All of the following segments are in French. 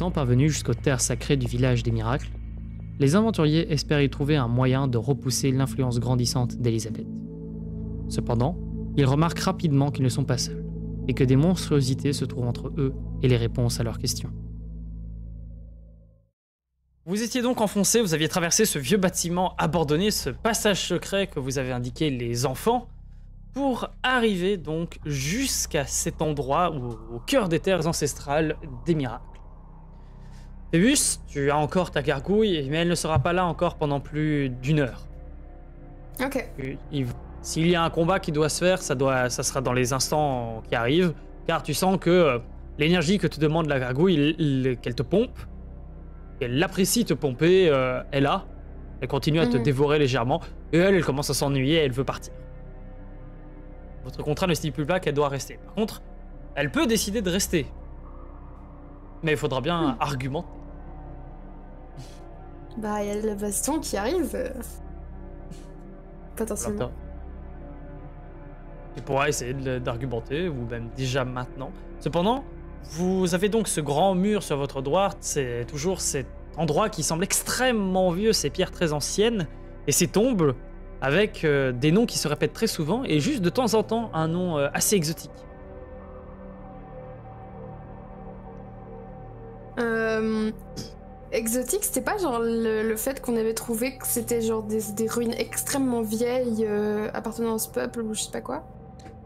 étant parvenus jusqu'aux terres sacrées du village des miracles, les aventuriers espèrent y trouver un moyen de repousser l'influence grandissante d'Elisabeth. Cependant, ils remarquent rapidement qu'ils ne sont pas seuls, et que des monstruosités se trouvent entre eux et les réponses à leurs questions. Vous étiez donc enfoncé, vous aviez traversé ce vieux bâtiment abandonné, ce passage secret que vous avez indiqué les enfants, pour arriver donc jusqu'à cet endroit au cœur des terres ancestrales des miracles. Phébus, tu as encore ta gargouille, mais elle ne sera pas là encore pendant plus d'1 heure. Ok. S'il y a un combat qui doit se faire, ça sera dans les instants qui arrivent, car tu sens que l'énergie que te demande la gargouille, qu'elle te pompe, qu'elle apprécie te pomper, elle continue à te dévorer légèrement, et elle commence à s'ennuyer, elle veut partir. Votre contrat ne stipule pas qu'elle doit rester. Par contre, elle peut décider de rester. Mais il faudra bien argumenter. Bah, il y a la baston qui arrive. Potentiellement. Tu pourras essayer d'argumenter, ou même déjà maintenant. Cependant, vous avez donc ce grand mur sur votre droite, c'est toujours cet endroit qui semble extrêmement vieux, ces pierres très anciennes, et ces tombes avec des noms qui se répètent très souvent, et juste de temps en temps, un nom assez exotique. Exotique, c'était pas genre le fait qu'on avait trouvé que c'était genre des ruines extrêmement vieilles appartenant à ce peuple ou je sais pas quoi?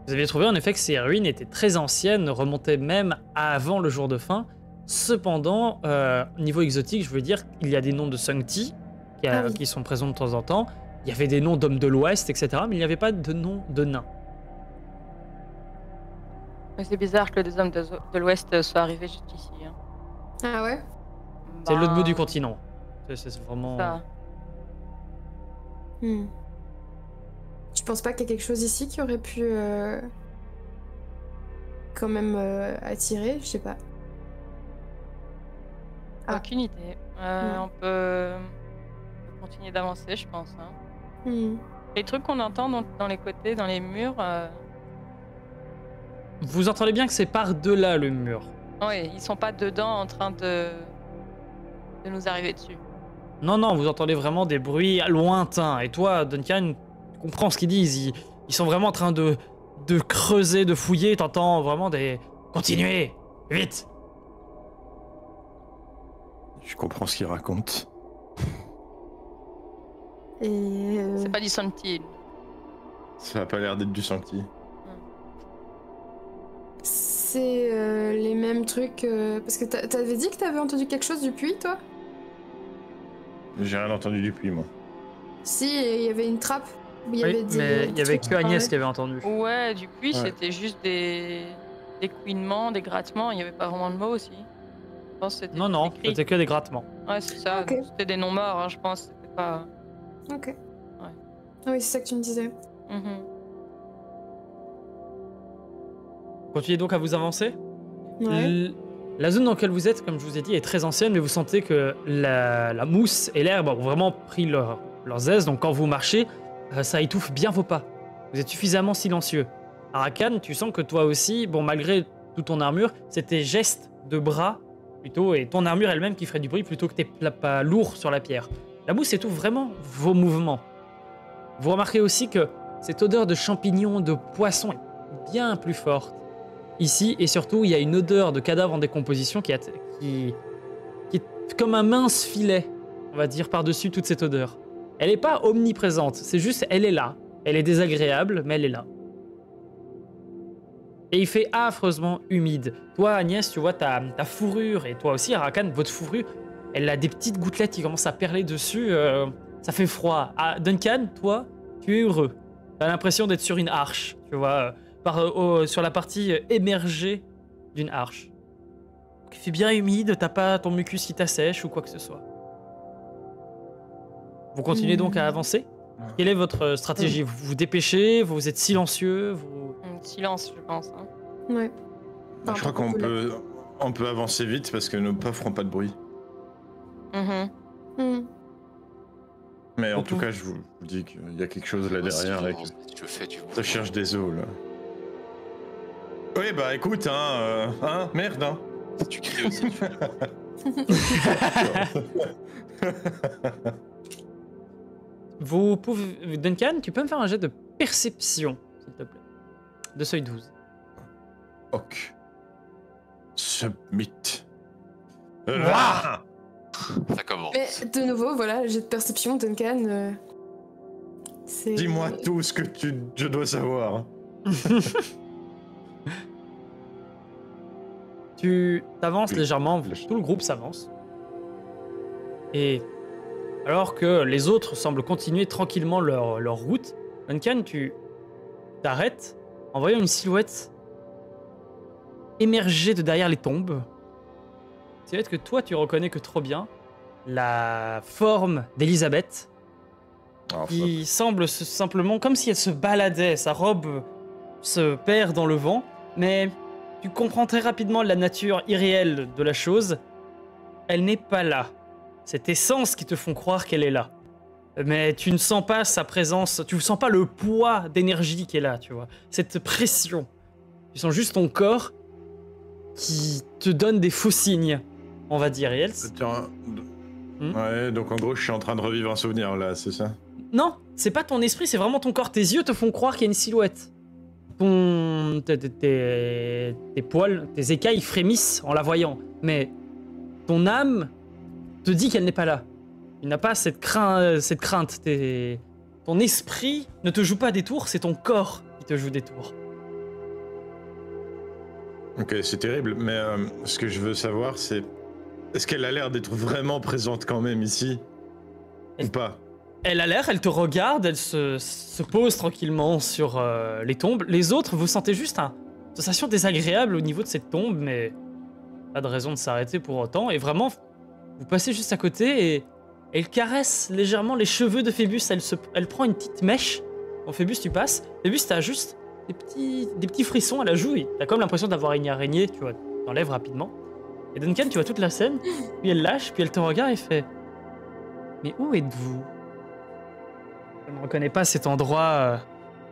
Vous aviez trouvé en effet que ces ruines étaient très anciennes, remontaient même avant le jour de fin. Cependant, niveau exotique, je veux dire, il y a des noms de Sungti qui sont présents de temps en temps. Il y avait des noms d'hommes de l'Ouest, etc. Mais il n'y avait pas de nom de nains. C'est bizarre que des hommes de l'Ouest soient arrivés jusqu'ici. Hein. Ah ouais? C'est l'autre bout du continent. C'est vraiment... Ça. Tu penses pas qu'il y a quelque chose ici qui aurait pu quand même attirer? Je sais pas. Aucune idée. On peut continuer d'avancer, je pense. Hein. Les trucs qu'on entend dans les côtés, dans les murs... Vous entendez bien que c'est par-delà le mur. Oui, ils sont pas dedans en train de nous arriver dessus. Non, non, vous entendez vraiment des bruits lointains. Et toi, Duncan, tu comprends ce qu'ils disent. Ils sont vraiment en train de creuser, de fouiller. T'entends vraiment des... Continuez, vite. Je comprends ce qu'ils racontent. Et c'est pas du Santi. Ça a pas l'air d'être du Santi. c'est les mêmes trucs... Parce que t'avais dit que t'avais entendu quelque chose du puits, toi? J'ai rien entendu du puits, moi. Si, il y avait une trappe. Oui, mais il y avait que Agnès qui avait entendu. Ouais, du puits, c'était juste des couinements, des grattements. Il n'y avait pas vraiment de mots aussi. Je pense que c'était non, c'était que des grattements. Ouais, c'est ça. Okay. C'était des noms morts, hein, je pense. C'était pas... Ok. Ouais. Ah oui, c'est ça que tu me disais. Continuez donc à vous avancer. Ouais. La zone dans laquelle vous êtes, comme je vous ai dit, est très ancienne, mais vous sentez que la mousse et l'herbe ont vraiment pris leurs aises. Donc quand vous marchez, ça étouffe bien vos pas. Vous êtes suffisamment silencieux. Arakan, tu sens que toi aussi, bon, malgré toute ton armure, c'est tes gestes de bras plutôt, et ton armure elle-même qui ferait du bruit plutôt que tes pas lourds sur la pierre. La mousse étouffe vraiment vos mouvements. Vous remarquez aussi que cette odeur de champignons, de poissons est bien plus forte ici, et surtout il y a une odeur de cadavre en décomposition qui est comme un mince filet, on va dire, par-dessus toute cette odeur. Elle n'est pas omniprésente, c'est juste, elle est là. Elle est désagréable, mais elle est là. Et il fait affreusement humide. Toi, Agnès, tu vois ta fourrure, et toi aussi, Arakan, votre fourrure, elle a des petites gouttelettes qui commencent à perler dessus. Ça fait froid. Ah, Duncan, toi, tu es heureux. Tu as l'impression d'être sur une arche, tu vois, sur la partie émergée d'une arche. Il fait bien humide, t'as pas ton mucus qui t'assèche ou quoi que ce soit. Vous continuez donc à avancer? Quelle est votre stratégie? Vous vous dépêchez? Vous êtes silencieux? Silence, je pense. Hein. Ouais. Je crois qu'on peut avancer vite parce que nos pas feront pas de bruit. Mais en tout cas, je vous dis qu'il y a quelque chose là derrière et que ça cherche des os là. Oui, bah écoute, merde, hein. Si tu cries aussi, tu fais. Vous pouvez... Duncan, tu peux me faire un jet de perception, s'il te plaît. De seuil 12. Ok. Submit. Ça commence. Mais de nouveau, voilà, jet de perception, Duncan. Dis-moi tout ce que je dois savoir. Tu t'avances Oui. légèrement, tout le groupe s'avance. Et alors que les autres semblent continuer tranquillement leur route, Duncan, tu t'arrêtes en voyant une silhouette émerger de derrière les tombes. Silhouette que toi tu reconnais que trop bien. La forme d'Elisabeth, qui semble simplement comme si elle se baladait, sa robe se perd dans le vent, mais tu comprends très rapidement la nature irréelle de la chose. Elle n'est pas là. C'est tes sens qui te font croire qu'elle est là. Mais tu ne sens pas sa présence, tu ne sens pas le poids d'énergie qui est là, tu vois. Cette pression. Tu sens juste ton corps qui te donne des faux signes, on va dire. Et elle... Ouais, donc en gros, je suis en train de revivre un souvenir là, c'est ça? Non, c'est pas ton esprit, c'est vraiment ton corps. Tes yeux te font croire qu'il y a une silhouette. Tes poils, tes écailles frémissent en la voyant. Mais ton âme te dit qu'elle n'est pas là. Il n'a pas cette crainte. Ton esprit ne te joue pas des tours, c'est ton corps qui te joue des tours. Ok, c'est terrible, mais ce que je veux savoir, c'est... Est-ce qu'elle a l'air d'être vraiment présente quand même ici? Ou pas? Elle a l'air, elle te regarde, elle se pose tranquillement sur les tombes. Les autres, vous sentez juste une sensation désagréable au niveau de cette tombe, mais pas de raison de s'arrêter pour autant. Et vraiment, vous passez juste à côté et elle caresse légèrement les cheveux de Phébus. Elle prend une petite mèche. Quand Phébus, tu passes. Phébus, t'as juste des petits frissons à la joue. T'as comme l'impression d'avoir une araignée, tu vois, t'enlèves rapidement. Et Duncan, tu vois toute la scène, puis elle lâche, puis elle te regarde et fait « Mais où êtes-vous » Je ne reconnais pas cet endroit,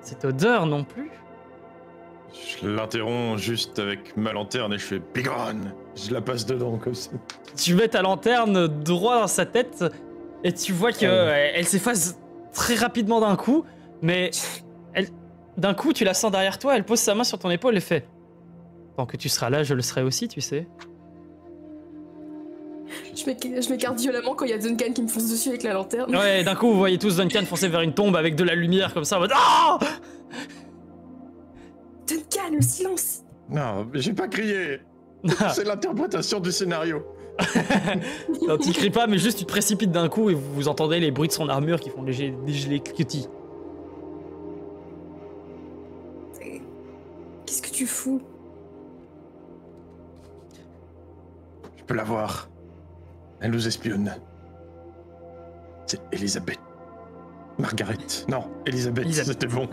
cette odeur non plus. Je l'interromps juste avec ma lanterne et je fais « Bigron !» Je la passe dedans comme ça. Tu mets ta lanterne droit dans sa tête et tu vois qu'elle s'efface très rapidement d'un coup, mais d'un coup tu la sens derrière toi, elle pose sa main sur ton épaule et fait « Tant que tu seras là, je le serai aussi, tu sais. » Je m'écarte violemment quand il y a Duncan qui me fonce dessus avec la lanterne. Ouais, d'un coup vous voyez tous Duncan foncer vers une tombe avec de la lumière comme ça en mode « Ah !» Duncan, le silence! Non, j'ai pas crié. C'est l'interprétation du scénario. Non, tu cries pas, mais juste tu te précipites d'un coup et vous entendez les bruits de son armure qui font des gelées cliquetis. Qu'est-ce que tu fous? Je peux la voir. Elle nous espionne. C'est Elisabeth. Margaret. Non, Elisabeth. C'était bon.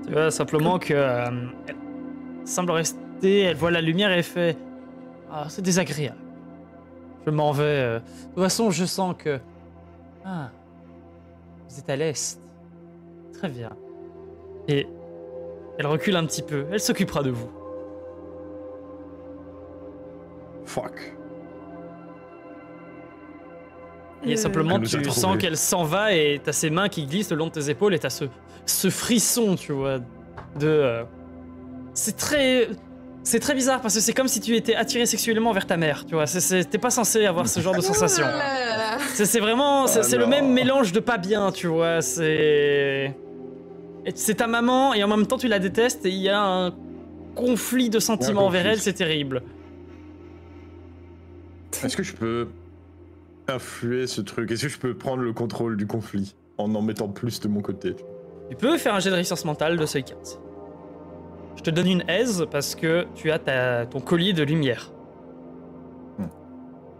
Tu vois, simplement que... elle semble rester, elle voit la lumière et elle fait... Ah, c'est désagréable. Je m'en vais. De toute façon, je sens que... Ah, vous êtes à l'est. Très bien. Et elle recule un petit peu. Elle s'occupera de vous. Fuck. Et simplement, tu sens qu'elle s'en va et t'as ses mains qui glissent le long de tes épaules et t'as ce frisson, tu vois, de... C'est très bizarre parce que c'est comme si tu étais attiré sexuellement vers ta mère, tu vois. T'es pas censé avoir ce genre de sensation. C'est vraiment... C'est le même mélange de pas bien, tu vois. C'est ta maman et en même temps tu la détestes et il y a un conflit de sentiments envers elle, c'est terrible. Est-ce que je peux influer ce truc? Est-ce que je peux prendre le contrôle du conflit en mettant plus de mon côté? Tu peux faire un jet de résistance mentale de seuil 15. Je te donne une aise parce que tu as ton collier de lumière.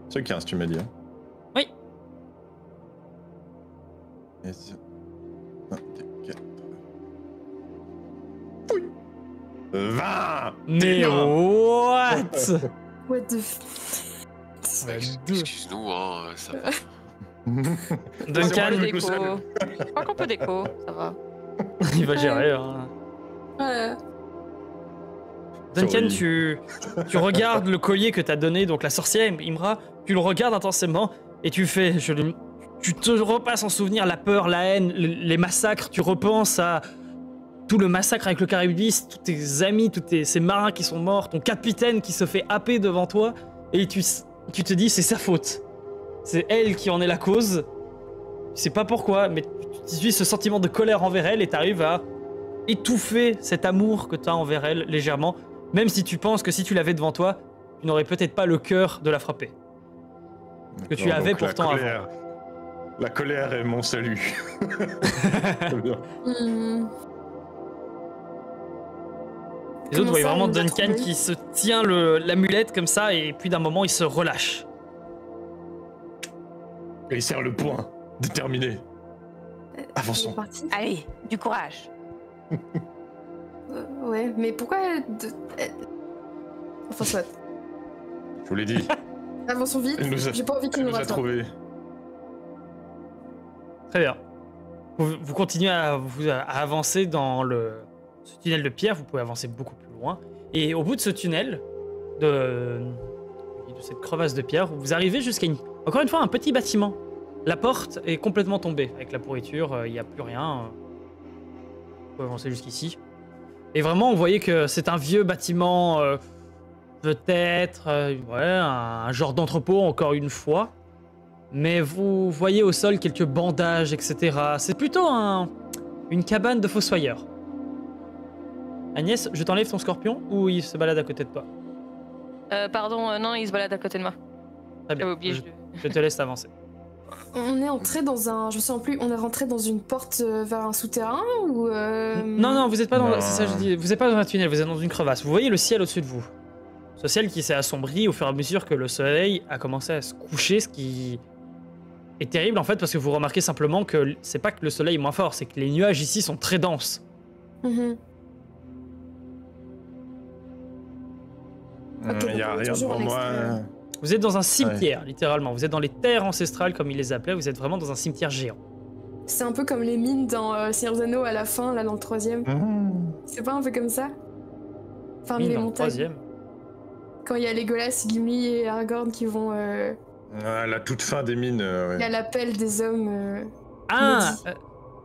Seuil 15, tu m'as dit. Hein? Oui. Aise. 1, 2, 4. Oui. 20. Mais what? What the Excuse-nous, hein, ça va. Duncan, Je crois qu'on peut déco, ça va. il va gérer. Hein. Ouais. Duncan, tu regardes le collier que t'as donné, donc la sorcière Imra, tu le regardes intensément et tu fais... Tu te repasses en souvenir la peur, la haine, les massacres, tu repenses à tout le massacre avec le Charybdis, tous tes amis, ces marins qui sont morts, ton capitaine qui se fait happer devant toi, et tu te dis c'est sa faute. C'est elle qui en est la cause. Tu sais pas pourquoi, mais tu suis ce sentiment de colère envers elle et t'arrives à étouffer cet amour que t'as envers elle légèrement, même si tu penses que si tu l'avais devant toi, tu n'aurais peut-être pas le cœur de la frapper. Que tu avais pourtant avant. La colère est mon salut. Les autres voient vraiment Duncan qui se tient l'amulette comme ça et puis d'un moment il se relâche. Et il serre le poing, déterminé. Avançons. Allez, du courage. Ouais, mais pourquoi... Enfin, soit. Je vous l'ai dit. Avançons vite, j'ai pas envie qu'il nous rattrape. Très bien. Vous continuez à avancer dans ce tunnel de pierre, vous pouvez avancer beaucoup plus loin. Et au bout de ce tunnel, de cette crevasse de pierre, vous arrivez jusqu'à encore une fois un petit bâtiment. La porte est complètement tombée avec la pourriture, il n'y a plus rien. Vous pouvez avancer jusqu'ici. Et vraiment, vous voyez que c'est un vieux bâtiment, peut-être un genre d'entrepôt encore une fois. Mais vous voyez au sol quelques bandages, etc. C'est plutôt une cabane de fossoyeurs. Agnès, je t'enlève ton scorpion ou il se balade à côté de toi? Pardon, non, il se balade à côté de moi. Très bien, je te laisse avancer. On est entré dans un... Je me souviens plus, on est rentré dans une porte vers un souterrain ou... Non, vous êtes pas dans... C'est ça, je dis. Vous êtes pas dans un tunnel, vous êtes dans une crevasse. Vous voyez le ciel au-dessus de vous. Ce ciel qui s'est assombri au fur et à mesure que le soleil a commencé à se coucher, ce qui est terrible en fait, parce que vous remarquez simplement que c'est pas que le soleil est moins fort, c'est que les nuages ici sont très denses. Il n'y a rien devant moi. Vous êtes dans un cimetière, littéralement. Vous êtes dans les terres ancestrales, comme ils les appelaient. Vous êtes vraiment dans un cimetière géant. C'est un peu comme les mines dans Seigneur des Anneaux à la fin, là, dans le 3e. C'est pas un peu comme ça? Enfin, les montagnes. Quand il y a Legolas, Gimli et Aragorn qui vont... À la toute fin des mines. Il y a l'appel des hommes.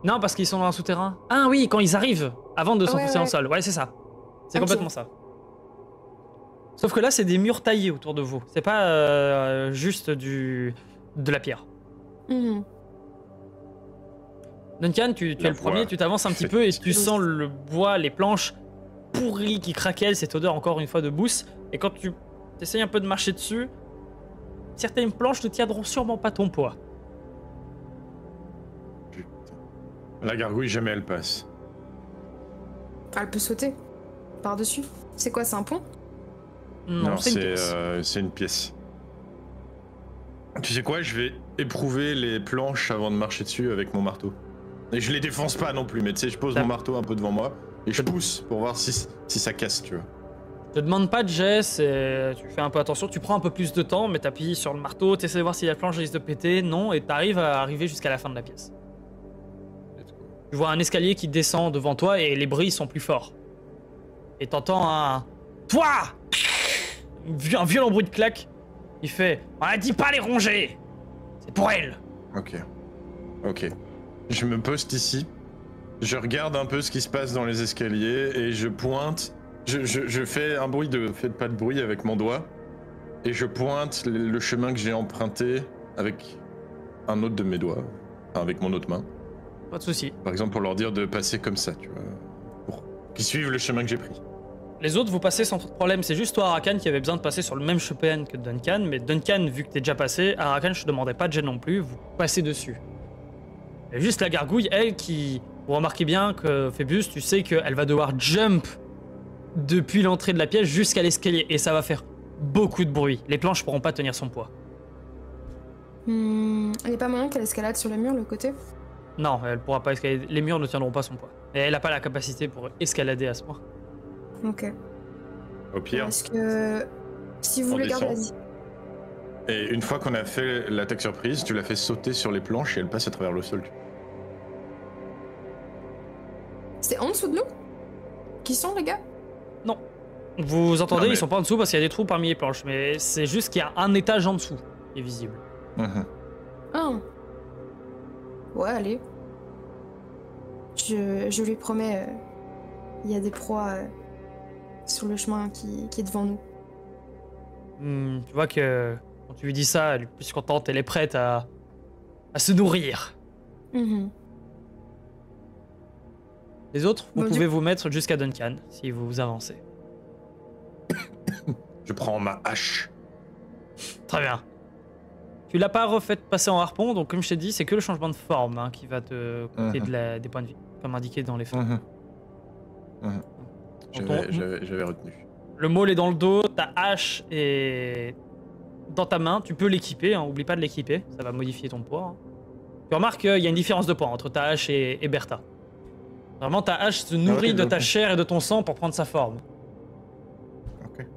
Non, parce qu'ils sont dans un souterrain. Ah oui, quand ils arrivent, avant de s'enfoncer en sol. Ouais, c'est ça. C'est complètement ça. Sauf que là, c'est des murs taillés autour de vous. C'est pas juste de la pierre. Duncan, tu es le premier, tu t'avances un petit peu et tu sens le bois, les planches pourries qui craquellent, cette odeur encore une fois de bousse. Et quand tu essayes un peu de marcher dessus, certaines planches ne tiendront sûrement pas ton poids. Putain. La gargouille, jamais elle passe. Elle peut sauter par-dessus. C'est quoi, c'est un pont? Non, c'est une pièce. Tu sais quoi, je vais éprouver les planches avant de marcher dessus avec mon marteau. Et je les défonce pas non plus, mais tu sais, je pose mon marteau un peu devant moi et je pousse pour voir si ça casse, tu vois. Je te demande pas de geste, tu fais un peu attention, tu prends un peu plus de temps, mais t'appuies sur le marteau, t'essaies de voir si la planche risque de péter, non, et t'arrives à arriver jusqu'à la fin de la pièce. Tu vois un escalier qui descend devant toi et les bruits sont plus forts. Et t'entends un... Toi! Un violent bruit de claque. Il fait... On a dit pas les ronger! C'est pour elle! Ok. Je me poste ici. Je regarde un peu ce qui se passe dans les escaliers et je pointe... Je fais un bruit de... Faites pas de bruit avec mon doigt. Et je pointe le chemin que j'ai emprunté avec un autre de mes doigts. Enfin, avec mon autre main. Pas de soucis. Par exemple, pour leur dire de passer comme ça, tu vois. Pour qu'ils suivent le chemin que j'ai pris. Les autres, vous passez sans trop de problème. C'est juste toi, Arakan, qui avait besoin de passer sur le même chemin que Duncan. Mais Duncan, vu que t'es déjà passé, Arakan, je te demandais pas de jet non plus. Vous passez dessus. Et juste la gargouille, elle, qui... Vous remarquez bien que, Phébus, tu sais qu'elle va devoir jump depuis l'entrée de la pièce jusqu'à l'escalier. Et ça va faire beaucoup de bruit. Les planches pourront pas tenir son poids. Il n'est pas moyen qu'elle escalade sur le mur, le côté? Non, elle pourra pas escalader. Les murs ne tiendront pas son poids. Et elle n'a pas la capacité pour escalader à ce point. Ok. Au pire. Parce que si vous voulez garder la vie. Et une fois qu'on a fait l'attaque surprise, tu la fais sauter sur les planches et elle passe à travers le sol. C'est en dessous de nous? Qui sont les gars? Non. Vous entendez, Non, mais- ils sont pas en dessous parce qu'il y a des trous parmi les planches, mais c'est juste qu'il y a un étage en dessous qui est visible. Ah. Ouais, allez. Je lui promets, il y a des proies sur le chemin qui est devant nous. Tu vois que quand tu lui dis ça, elle est plus contente, elle est prête à se nourrir. Mhm. Les autres, vous Bon, pouvez vous mettre jusqu'à Duncan si vous avancez. Je prends ma hache. Très bien. Tu l'as pas refait passer en harpon, donc comme je t'ai dit, c'est que le changement de forme hein, qui va te coûter des points de vie, comme indiqué dans les faits. J'avais retenu. Le maul est dans le dos, ta hache est dans ta main, tu peux l'équiper, hein, oublie pas de l'équiper, ça va modifier ton poids. Hein. Tu remarques qu'il y a une différence de poids entre ta hache et Bertha. Vraiment, ta hache se nourrit de ta chair et de ton sang pour prendre sa forme. Ok.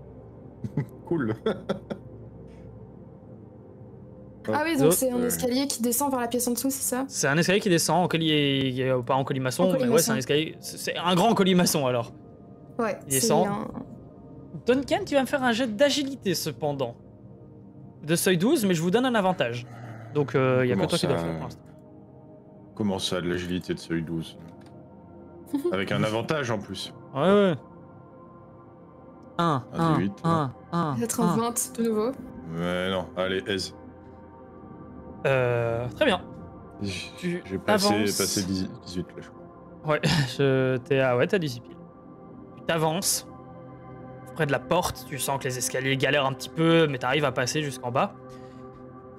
Cool. Ah oui, donc c'est un escalier qui descend vers la pièce en dessous, c'est ça? C'est un escalier qui descend en collier, pas en colimaçon, En mais ouais, c'est un escalier, c'est un grand colimaçon alors. Ouais, Il descend. Duncan, tu vas me faire un jet d'agilité cependant. De seuil 12, mais je vous donne un avantage. Donc il y a que toi qui dois le faire pour l'instant. Comment ça, de l'agilité de seuil 12? Avec un avantage en plus. Ouais. 1, Un 1, 18, 1, 1. Peut-être un 20 de nouveau. Mais non, allez, aise. Très bien. J'ai passé 18 là, je crois. Ouais, t'as 18 piles. Tu t'avances près de la porte, tu sens que les escaliers galèrent un petit peu, mais t'arrives à passer jusqu'en bas.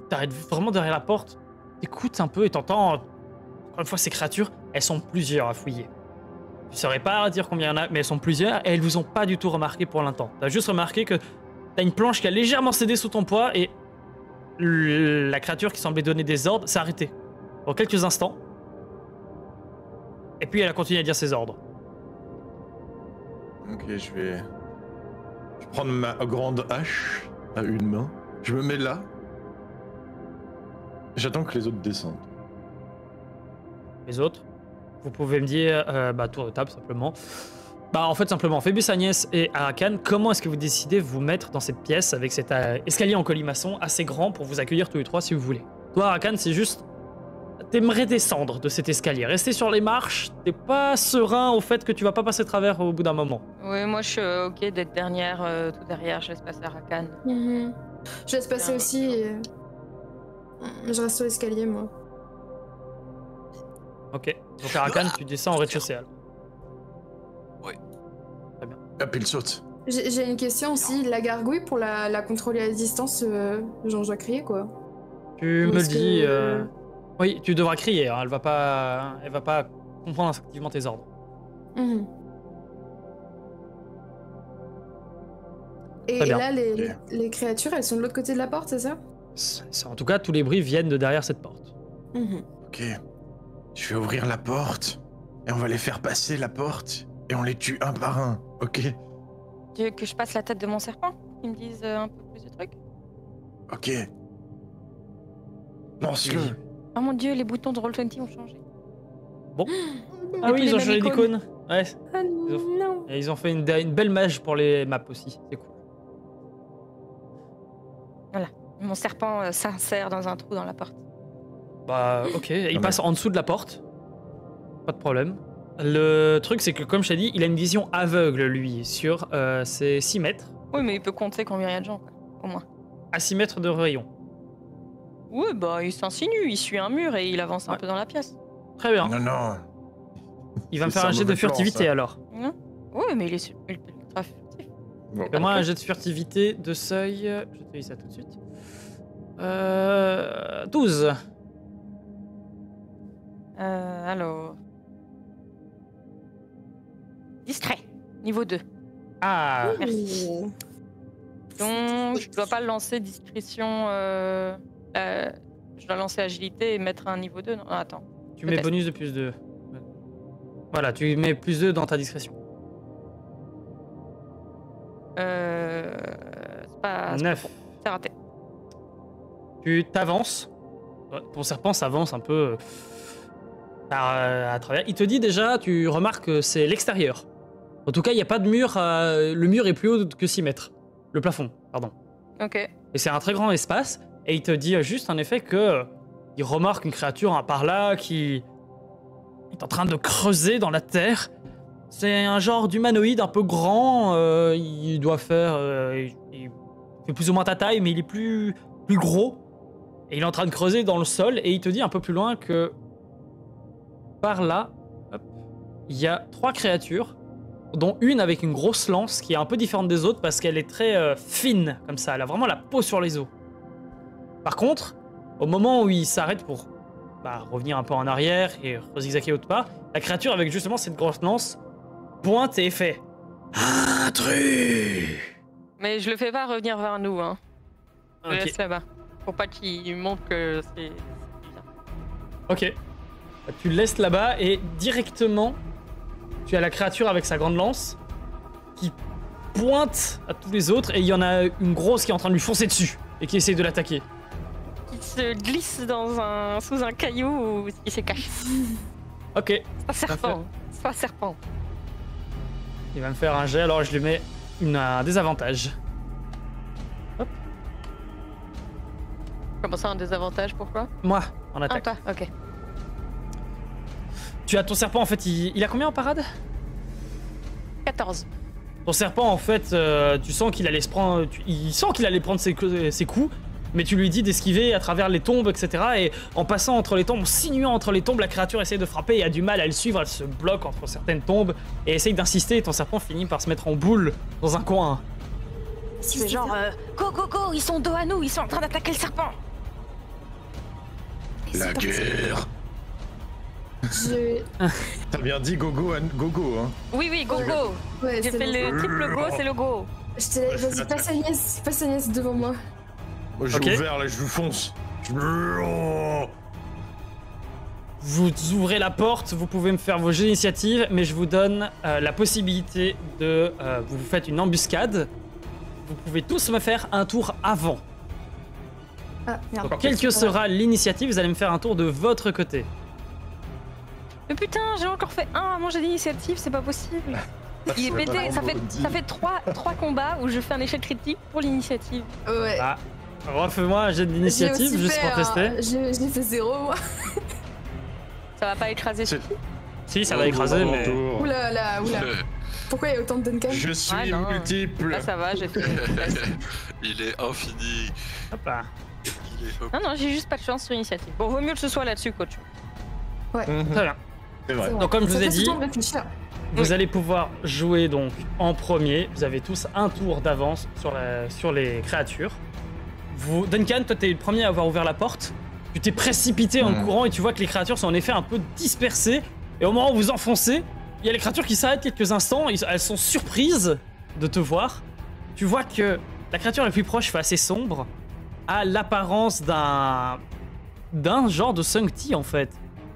T'arrêtes vraiment derrière la porte, t'écoutes un peu et t'entends, encore une fois, ces créatures, elles sont plusieurs à fouiller. Tu saurais pas dire combien il y en a, mais elles sont plusieurs et elles vous ont pas du tout remarqué pour l'instant. T'as juste remarqué que t'as une planche qui a légèrement cédé sous ton poids et la créature qui semblait donner des ordres s'est arrêtée pour quelques instants. Et puis elle a continué à dire ses ordres. Ok, je vais prendre ma grande hache à une main. Je me mets là. J'attends que les autres descendent. Les autres, vous pouvez me dire, tour de table simplement. En fait, simplement, Phébus, Agnès et Arakan, comment est-ce que vous décidez de vous mettre dans cette pièce avec cet escalier en colimaçon assez grand pour vous accueillir tous les trois si vous voulez? Toi, Arakan, c'est juste. T'aimerais descendre de cet escalier, rester sur les marches, t'es pas serein au fait que tu vas pas passer travers au bout d'un moment. Oui, moi je suis ok d'être dernière, tout derrière, je laisse passer Arakan. Je laisse passer aussi et... Je reste sur l'escalier, moi. Ok, donc Arakan, tu descends au rez-de-chaussée alors. Hop, il saute. J'ai une question aussi, la gargouille, pour la contrôler à distance, genre je dois crier quoi. Tu me dis... Oui, tu devras crier, hein, elle va pas comprendre instinctivement tes ordres. Et là, les créatures, elles sont de l'autre côté de la porte, c'est ça? En tout cas, tous les bruits viennent de derrière cette porte. Ok, je vais ouvrir la porte, et on va les faire passer la porte, et on les tue un par un, ok? Tu veux que je passe la tête de mon serpent? Qu'ils me disent un peu plus de trucs? Ok. Lance-le. Oh mon dieu, les boutons de Roll20 ont changé. Bon. Ah oui, ils ont changé d'icône. Ouais. Ah non. Et ils ont fait une belle mage pour les maps aussi, c'est cool. Voilà, mon serpent s'insère dans un trou dans la porte. Ok, il passe en dessous de la porte. Pas de problème. Le truc, c'est que comme je t'ai dit, il a une vision aveugle, lui, sur ses 6 mètres. Oui, mais il peut compter combien il y a de gens, quoi, au moins. À 6 mètres de rayon. Oui, il s'insinue, il suit un mur et il avance un peu dans la pièce. Très bien. Non. Il va me faire un jet de furtivité alors. Oui, mais il est ultra furtif. Bon. Fais-moi un jet de furtivité de seuil. Je te dis ça tout de suite. 12. Alors. Discret, niveau 2. Ah. Merci. Donc, je dois pas le lancer discrétion. Je dois lancer agilité et mettre un niveau 2. Non, attends. Tu mets bonus de plus 2. Voilà, tu mets plus 2 dans ta discrétion. C'est pas. 9. C'est raté. Tu t'avances. Ton serpent s'avance un peu à travers. Il te dit déjà, tu remarques que c'est l'extérieur. En tout cas, il n'y a pas de mur. Le mur est plus haut que 6 mètres. Le plafond, pardon. Ok. Et c'est un très grand espace. Et il te dit juste en effet que il remarque une créature par là qui est en train de creuser dans la terre. C'est un genre d'humanoïde un peu grand. Il doit faire... il fait plus ou moins ta taille, mais il est plus gros. Et il est en train de creuser dans le sol. Et il te dit un peu plus loin que par là, hop, il y a 3 créatures, dont une avec une grosse lance qui est un peu différente des autres parce qu'elle est très fine, comme ça. Elle a vraiment la peau sur les os. Par contre, au moment où il s'arrête pour revenir un peu en arrière et zigzaguer autre part, la créature avec justement cette grosse lance pointe et fait intrus. Mais je le fais pas revenir vers nous, hein. Je le Ok. laisse là-bas. Faut pas qu'il montre que c'est... Ok. Tu le laisses là-bas et directement, tu as la créature avec sa grande lance qui pointe à tous les autres et il y en a une grosse qui est en train de lui foncer dessus et qui essaie de l'attaquer. Il se glisse sous un caillou ou il se cache. Ok. C'est un serpent. C'est un serpent. Il va me faire un jet, alors je lui mets un désavantage. Hop. Comment ça, un désavantage? Pourquoi? Moi, en Ah, attaque. toi, ok. Tu as ton serpent, en fait, il a combien en parade? 14. Ton serpent, en fait, tu sens qu'il allait se prendre... il sent qu'il allait prendre ses coups, mais tu lui dis d'esquiver à travers les tombes, etc. Et en passant entre les tombes, en sinuant entre les tombes, la créature essaie de frapper et a du mal à le suivre. Elle se bloque entre certaines tombes et essaye d'insister. Et ton serpent finit par se mettre en boule dans un coin. C'est genre, go, go, go, ils sont dos à nous, ils sont en train d'attaquer le serpent. La guerre. T'as bien dit gogo, hein. Oui, oui, go, go. Ouais, J'ai c'est fait bon. le triple go, c'est le go. Vas-y, passe Agnès devant moi. Moi j'ai Ok. ouvert là, je vous fonce. Vous ouvrez la porte, vous pouvez me faire vos jets d'initiative, mais je vous donne la possibilité de... vous faites une embuscade. Vous pouvez tous me faire un tour avant. Ah, merde. Donc, quelle que sera l'initiative, vous allez me faire un tour de votre côté. Mais putain, j'ai encore fait un à mon jet d'initiative, c'est pas possible. Il est pété, ça fait 3 combats où je fais un échec critique pour l'initiative. Ouais. Ah, refais-moi un jet d'initiative, juste pour tester. J'ai fait 0, moi. Ça va pas écraser C'est- Sophie? Si, ça va écraser, mais... Oula. Pourquoi il y a autant de Duncan? Je suis Ah, non. multiple. Là ça va, j'ai fait... Il est infini. Hop là. Il est Non, j'ai juste pas de chance sur l'initiative. Bon, vaut mieux que ce soit là-dessus, coach. Mhm. Très bien. C'est vrai. Donc, comme je vous ai dit, réfléchir. vous allez pouvoir jouer donc en premier. Vous avez tous un tour d'avance sur les créatures. Duncan, toi, t'es le premier à avoir ouvert la porte. Tu t'es précipité en courant et tu vois que les créatures sont en effet un peu dispersées. Et au moment où vous enfoncez, il y a les créatures qui s'arrêtent quelques instants. Elles sont surprises de te voir. Tu vois que la créature la plus proche fait assez sombre, a l'apparence d'un genre de Sancti en fait.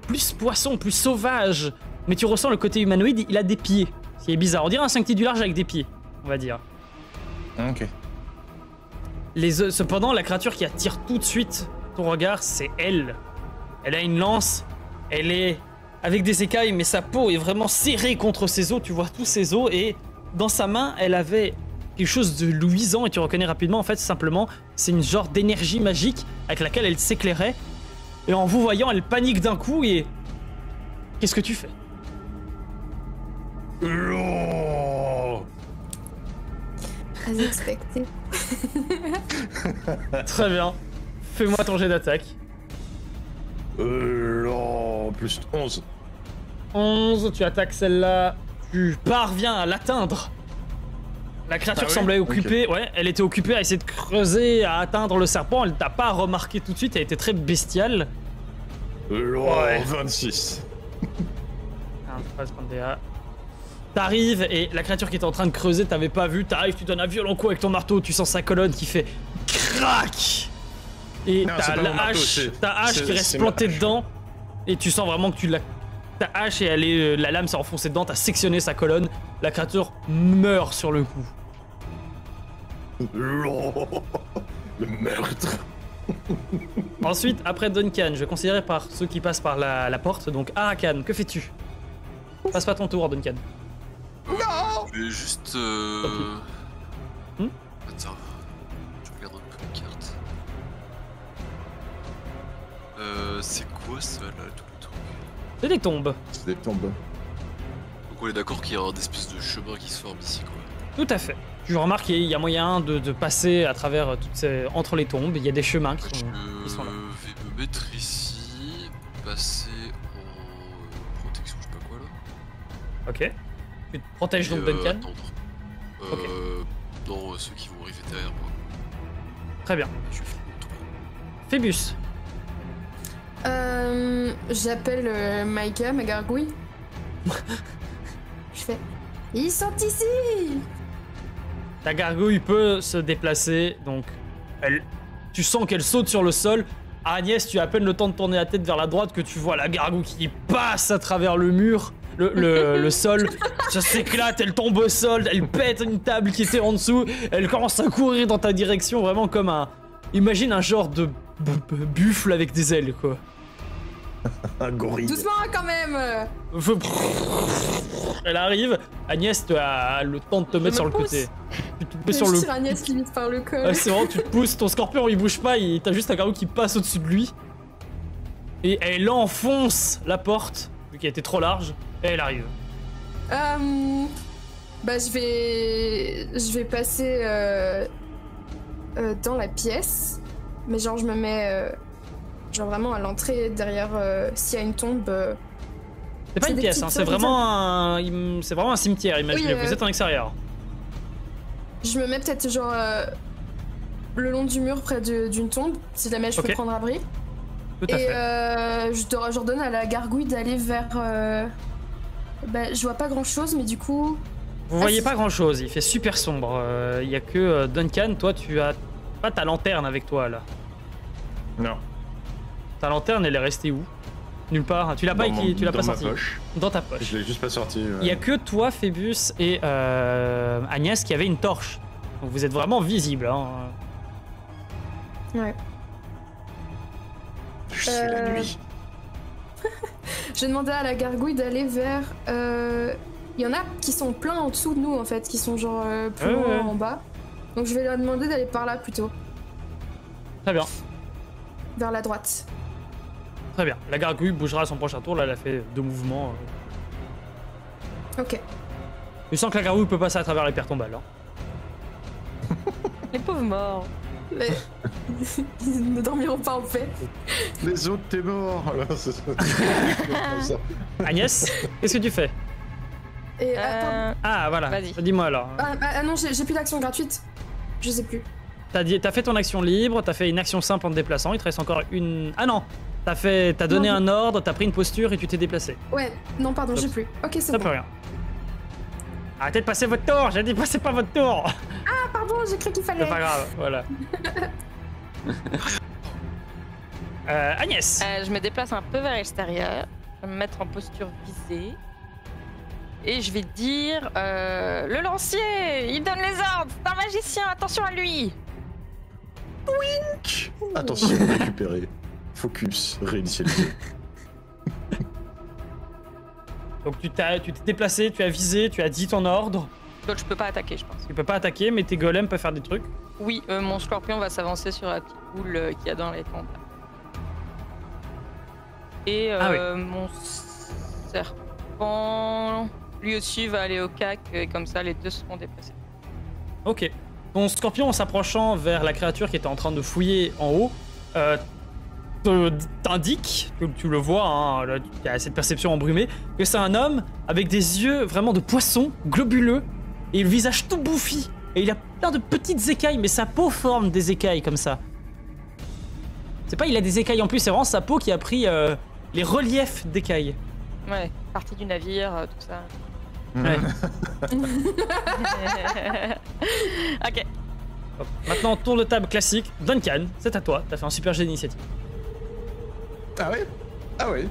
Plus poisson, plus sauvage. Mais tu ressens le côté humanoïde, il a des pieds. Ce qui est bizarre. On dirait un Sancti du large avec des pieds, on va dire. Ok. Cependant, la créature qui attire tout de suite ton regard, c'est elle. Elle a une lance, elle est avec des écailles, mais sa peau est vraiment serrée contre ses os. Tu vois tous ses os et dans sa main, elle avait quelque chose de luisant et tu reconnais rapidement, en fait, simplement, c'est une genre d'énergie magique avec laquelle elle s'éclairait. Et en vous voyant, elle panique d'un coup et... Qu'est-ce que tu fais? Très expecté. Très bien. Fais-moi ton jet d'attaque. Plus 11. 11, tu attaques celle-là, tu parviens à l'atteindre. La créature Ah oui semblait occupée, ouais, elle était occupée à essayer de creuser, à atteindre le serpent, elle t'a pas remarqué tout de suite, elle était très bestiale. Ouais. 26. 13 points de dégâts. T'arrives et la créature qui était en train de creuser, t'avais pas vu, t'arrives, tu donnes un violent coup avec ton marteau, tu sens sa colonne qui fait crac. Et Non, c'est t'as pas mon marteau, ta hache qui reste c'est ma plantée hache. dedans et tu sens vraiment que ta hache et la lame s'est enfoncée dedans, t'as sectionné sa colonne, la créature meurt sur le coup. Le meurtre. Ensuite, après Duncan, je vais considérer par ceux qui passent par la porte, donc Arakan, que fais-tu? Passe pas ton tour, Duncan. Non. Mais juste. Hmm Attends. Je regarde un peu les cartes. C'est quoi ça là, tout le truc? C'est des tombes. C'est des tombes. Donc on est d'accord qu'il y a un espèce de chemin qui se forme ici quoi. Tout à fait. Tu remarques qu'il y a moyen de passer à travers entre les tombes. Il y a des chemins qui sont là. Je vais me mettre ici, passer en protection, je sais pas quoi là. Ok. Tu te protèges donc Et, Duncan. attendre. Ok. Non, ceux qui vont arriver derrière moi. Très bien. Je fais mon tour. Phébus. J'appelle Maïka, ma gargouille. Je fais. Ils sont ici! Ta gargouille peut se déplacer, donc tu sens qu'elle saute sur le sol. Agnès, tu as à peine le temps de tourner la tête vers la droite que tu vois la gargouille qui passe à travers le mur, le sol. Ça s'éclate, elle tombe au sol, elle pète une table qui était en dessous. Elle commence à courir dans ta direction, vraiment comme un... Imagine un genre de buffle avec des ailes, quoi. Un gorille. Doucement quand même! Elle arrive. Agnès, tu as le temps de te mettre sur le côté. Tu te mets sur le... Je tire Agnès limite par le col. Ouais, c'est vraiment, tu te pousses, ton scorpion il bouge pas, t'as juste un gargouille qui passe au-dessus de lui. Et elle enfonce la porte, vu qu'elle était trop large, et elle arrive. Bah je vais passer dans la pièce, mais genre je me mets genre vraiment à l'entrée derrière s'il y a une tombe. C'est pas une pièce, hein, c'est vraiment un cimetière, imaginez, Oui, vous êtes en extérieur. Je me mets peut-être genre le long du mur près d'une tombe, si jamais je peux prendre abri. Tout à fait. Je redonne à la gargouille d'aller vers... Bah, je vois pas grand-chose, mais du coup... Vous voyez pas grand-chose, il fait super sombre. Il y a que Duncan, toi tu as pas ta lanterne avec toi là. Non. Ta lanterne, elle est restée où? Nulle part. Tu l'as pas, tu l'as pas sorti. Dans ta poche. Je l'ai juste pas sorti. Ouais. Il y a que toi, Phébus et Agnès qui avaient une torche. Donc vous êtes vraiment visibles. Hein. Ouais. Je suis la nuit. J'ai demandé à la gargouille d'aller vers... Il y en a qui sont pleins en dessous de nous en fait, qui sont genre plus loin en bas. Donc je vais leur demander d'aller par là plutôt. Très bien. Vers la droite. Très bien. La gargouille bougera à son prochain tour. Là, elle a fait 2 mouvements. Ok. Tu sens que la gargouille peut passer à travers les pierres tombales. Hein. Les pauvres morts. Ils ne dormiront pas en paix. Les autres, t'es mort. Agnès, qu'est-ce que tu fais? Et attends. Ah, voilà. Dis-moi alors. Ah non, j'ai plus d'action gratuite. Je sais plus. T'as fait ton action libre, t'as fait une action simple en te déplaçant, il te reste encore une... Ah non, t'as donné un ordre, t'as pris une posture et tu t'es déplacé. Ouais, non pardon, j'ai plus. Ok, c'est bon. Ça bon. peut rien. Arrêtez de passer votre tour, j'ai dit passez pas votre tour. Ah pardon, j'ai cru qu'il fallait. C'est pas grave, voilà. Agnès. Je me déplace un peu vers l'extérieur, je vais me mettre en posture visée. Et je vais dire... le lancier, il donne les ordres, c'est un magicien, attention à lui. Wink. Attention, récupérer. Focus, réinitialiser. Donc tu t'es déplacé, tu as visé, tu as dit ton ordre. Donc je peux pas attaquer, je pense. Tu peux pas attaquer, mais tes golems peuvent faire des trucs. Oui, mon scorpion va s'avancer sur la petite boule qu'il y a dans les tombes. Et mon serpent, lui aussi, va aller au cac, et comme ça, les deux seront déplacés. Ok. Ton scorpion, en s'approchant vers la créature qui était en train de fouiller en haut, t'indique, que tu le vois, hein, là, il y a cette perception embrumée, que c'est un homme avec des yeux vraiment de poisson, globuleux, et le visage tout bouffi. Et il a plein de petites écailles, mais sa peau forme des écailles comme ça. C'est pas il a des écailles en plus, c'est vraiment sa peau qui a pris les reliefs d'écailles. Ouais, partie du navire, tout ça. Ouais. Ok. Hop. Maintenant, tour de table classique. Duncan, c'est à toi, t'as fait un super jet d'initiative. Ah ouais? Ah ouais.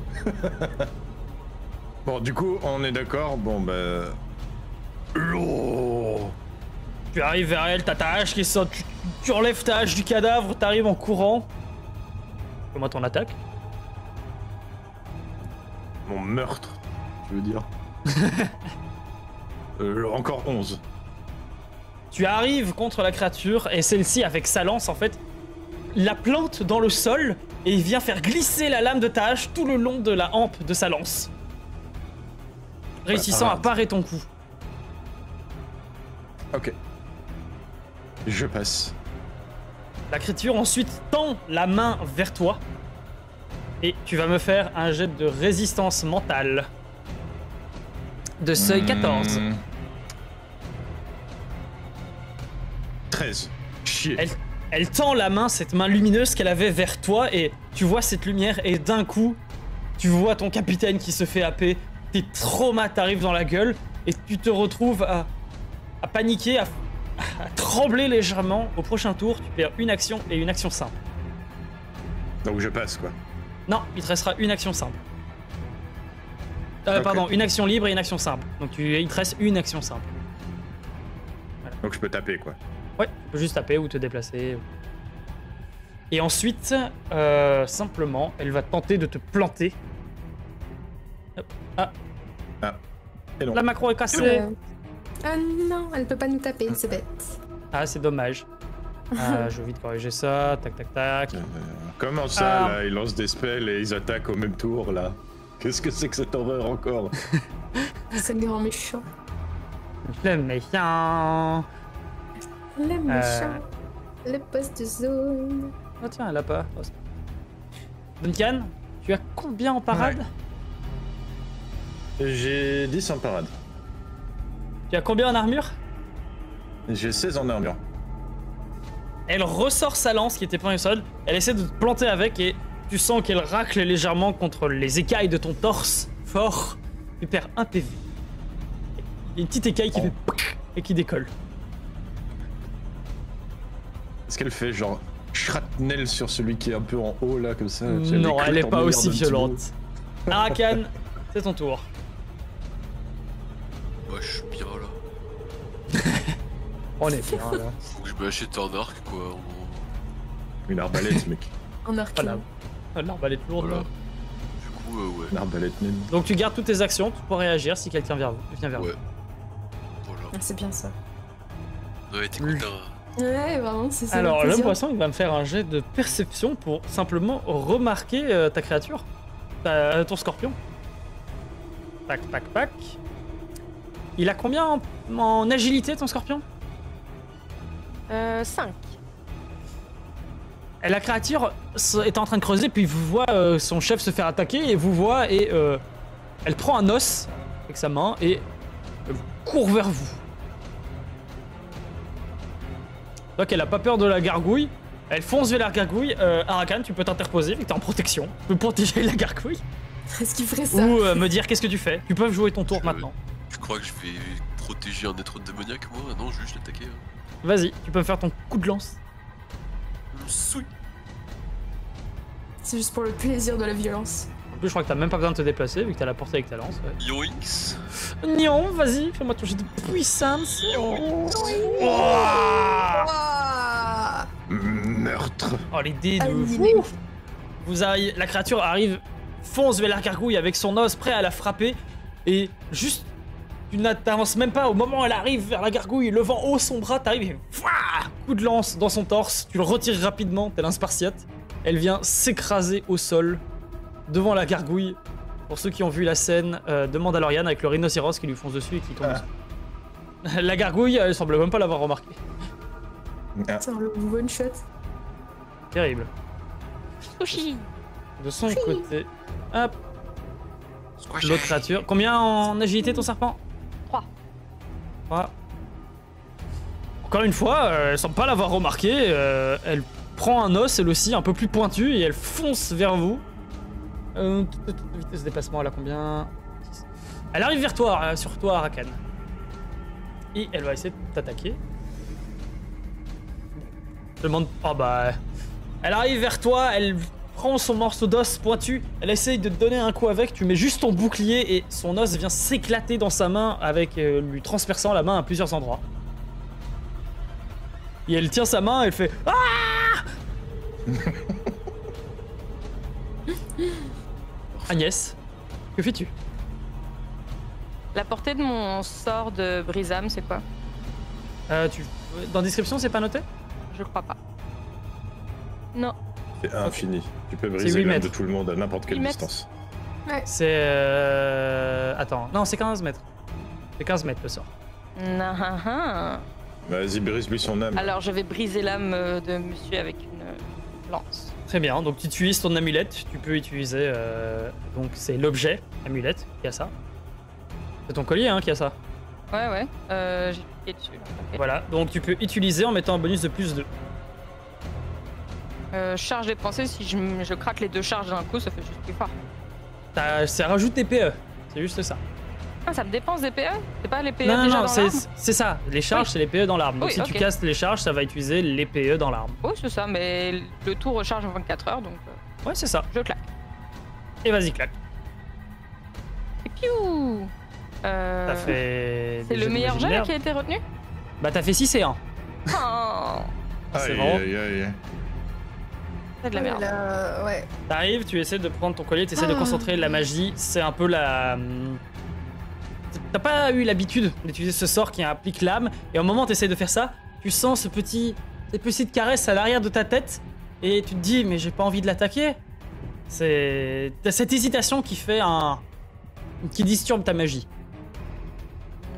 Bon, du coup, on est d'accord. Bon, bah... L'eau. Tu arrives vers elle, t'as ta hache qui saute, tu enlèves ta hache du cadavre, t'arrives en courant. Fais-moi ton attaque. Mon meurtre, tu veux dire. Encore 11. Tu arrives contre la créature et celle-ci, avec sa lance, en fait, la plante dans le sol et il vient faire glisser la lame de ta hache tout le long de la hampe de sa lance. Réussissant à parer ton coup. Ok. Je passe. La créature ensuite tend la main vers toi. Et tu vas me faire un jet de résistance mentale. De seuil 14. 13. Chier. Elle tend la main, cette main lumineuse qu'elle avait vers toi, et tu vois cette lumière, et d'un coup, tu vois ton capitaine qui se fait happer. Tes traumas t'arrivent dans la gueule, et tu te retrouves à paniquer, à trembler légèrement. Au prochain tour, tu perds une action et une action simple. Donc je passe, quoi. Non, il te restera une action simple. Ok. Pardon, une action libre et une action simple. Donc il te reste une action simple. Donc je peux taper, quoi. Ouais, tu peux juste taper ou te déplacer. Et ensuite, simplement, elle va tenter de te planter. Hop. Ah. Et non. La macro est cassée. Ah non, elle peut pas nous taper, c'est bête. Ah, c'est dommage. Je vais vite corriger ça. Tac, tac, tac. Comment ça, là, ils lancent des spells et ils attaquent au même tour, là? Qu'est-ce que c'est que cette horreur encore? C'est le grand méchant. Le méchant. Le méchant. Le poste de zone. Oh tiens, elle a pas. Oh, Duncan, tu as combien en parade? J'ai 10 en parade. Tu as combien en armure? J'ai 16 en armure. Elle ressort sa lance qui était pendue au sol, elle essaie de te planter avec et tu sens qu'elle racle légèrement contre les écailles de ton torse fort. Tu perds un PV. Il y a une petite écaille qui fait et qui décolle. Est-ce qu'elle fait genre shrapnel sur celui qui est un peu en haut là comme ça? Non, elle est pas aussi violente. Arakan, c'est ton tour. Bah, je suis bien là. On est bien là. Faut que je m'achète un arc, quoi. Une arbalète, mec. En arcane. Voilà. L'arbalète lourde. Voilà. là. Du coup, ouais. Une arbalète même. Donc tu gardes toutes tes actions, tu peux réagir si quelqu'un vient vers vous. Ouais. Voilà. Ah, c'est bien ça. Ouais, t'es content. Ouais, vraiment, c'est ça. Alors le le plaisir. poisson, il va me faire un jet de perception pour simplement remarquer ta créature, ton scorpion. Tac, tac, tac. Il a combien en agilité, ton scorpion? 5. Et la créature est en train de creuser, puis vous voit son chef se faire attaquer, et vous voit, et elle prend un os avec sa main, et elle court vers vous. Donc elle a pas peur de la gargouille, elle fonce vers la gargouille. Arakan, tu peux t'interposer, vu que t'es en protection. Tu peux protéger la gargouille. Est-ce qu'il ferait ça? Ou me dire qu'est-ce que tu fais. Tu peux jouer ton tour maintenant. Tu crois que je vais protéger un être démoniaque, moi? Non, je vais juste l'attaquer. Vas-y, tu peux me faire ton coup de lance. Souille. C'est juste pour le plaisir de la violence. En plus, je crois que t'as même pas besoin de te déplacer, vu que t'as la portée avec ta lance. Ouais. Yoinks. Non, vas-y, fais-moi ton jet de puissance. Ah, Meurtre. Oh, les dés de animé. fou. La créature arrive, fonce vers la gargouille avec son os, prêt à la frapper, et juste, tu n'avances même pas. Au moment où elle arrive vers la gargouille, levant haut son bras, t'arrives et coup de lance dans son torse. Tu le retires rapidement, tel un spartiate. Elle vient s'écraser au sol devant la gargouille. Pour ceux qui ont vu la scène, demande à Lauriane avec le rhinocéros qui lui fonce dessus et qui tombe. La gargouille, elle semble même pas l'avoir remarqué. Putain, le one shot. Terrible. Sushi. De son côté, hop, Squash. l'autre créature. Combien en agilité ton serpent? 3. 3. Encore une fois, elle semble pas l'avoir remarqué. Elle prend un os, elle aussi, un peu plus pointu, et elle fonce vers vous. Vitesse de déplacement, elle a combien? 6. Elle arrive vers toi, sur toi, Arakan. Et elle va essayer de t'attaquer. Je demande. Oh bah. Elle arrive vers toi, elle prend son morceau d'os pointu, elle essaye de te donner un coup avec, tu mets juste ton bouclier et son os vient s'éclater dans sa main avec lui transperçant la main à plusieurs endroits. Et elle tient sa main, elle fait ah. Agnès, que fais-tu? La portée de mon sort de brise-âme, c'est quoi? Dans description, c'est pas noté? Je crois pas. Non. C'est infini. Tu peux C'est briser 8 l'âme mètres. de tout le monde à n'importe quelle 8 mètres. distance. C'est... Attends, non, c'est 15 mètres. C'est 15 mètres le sort. Vas-y, brise-lui son âme. Alors je vais briser l'âme de monsieur avec une lance. Très bien, donc tu utilises ton amulette, tu peux utiliser... donc c'est l'objet, amulette, qui a ça. C'est ton collier hein, qui a ça. Ouais, j'ai cliqué dessus. Ok. Voilà, donc tu peux utiliser en mettant un bonus de plus 2. Charge dépensée, si je craque les 2 charges d'un coup, ça fait juste plus fort. Ça rajoute des PE, c'est juste ça. Ah, ça me dépense des PE? C'est pas les PE Non, déjà non, dans c'est l'arme? ça. Les charges, Oui. c'est les PE dans l'arme. Donc Oui, si tu ok. casses les charges, ça va utiliser les PE dans l'arme. Oui, c'est ça, mais le tout recharge en 24 heures, donc Ouais, c'est ça. je claque. Et vas-y, claque. Et piou T'as fait... C'est des le jets meilleur jet d'imaginaire. qui a été retenu? Bah t'as fait 6 et 1. Oh, c'est Aïe, bon. aïe, aïe. c'est de la merde. Ouais. T'arrives, tu essaies de prendre ton collier, tu essaies de concentrer la magie. C'est un peu la... T'as pas eu l'habitude d'utiliser ce sort qui implique l'âme. Et au moment où tu essaies de faire ça, tu sens cette petite caresse à l'arrière de ta tête. Et tu te dis, mais j'ai pas envie de l'attaquer. T'as cette hésitation qui fait qui disturbe ta magie.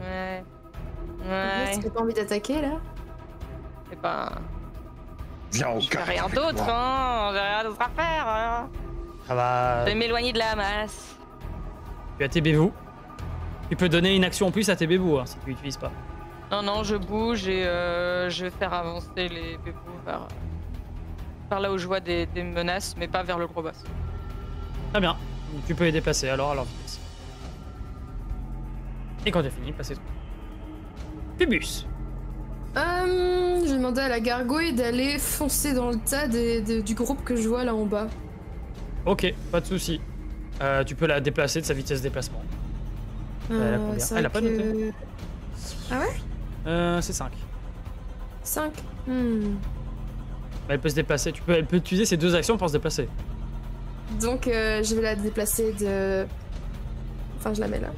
Ouais. Est-ce que t'as envie d'attaquer là? C'est pas... Viens au J'ai cœur. rien d'autre, hein. J'ai rien d'autre à faire, hein. Ça va... Je vais m'éloigner de la masse. Tu as tes bébous. Tu peux donner une action en plus à tes bébous hein, si tu l'utilises pas. Non, je bouge et je vais faire avancer les bébés vers là où je vois des menaces, mais pas vers le gros boss. Très bien. Tu peux les déplacer alors à leur vitesse. Et quand tu as fini, passez tout. Pubus. J'ai demandé à la gargouille d'aller foncer dans le tas du groupe que je vois là en bas. Ok, pas de souci. Tu peux la déplacer de sa vitesse de déplacement. Elle a combien? c'est Elle a vrai pas que- noté. Ah ouais? C'est 5. 5. Elle peut se déplacer. Elle peut utiliser ses 2 actions pour se déplacer. Donc je vais la déplacer de... Enfin je la mets là.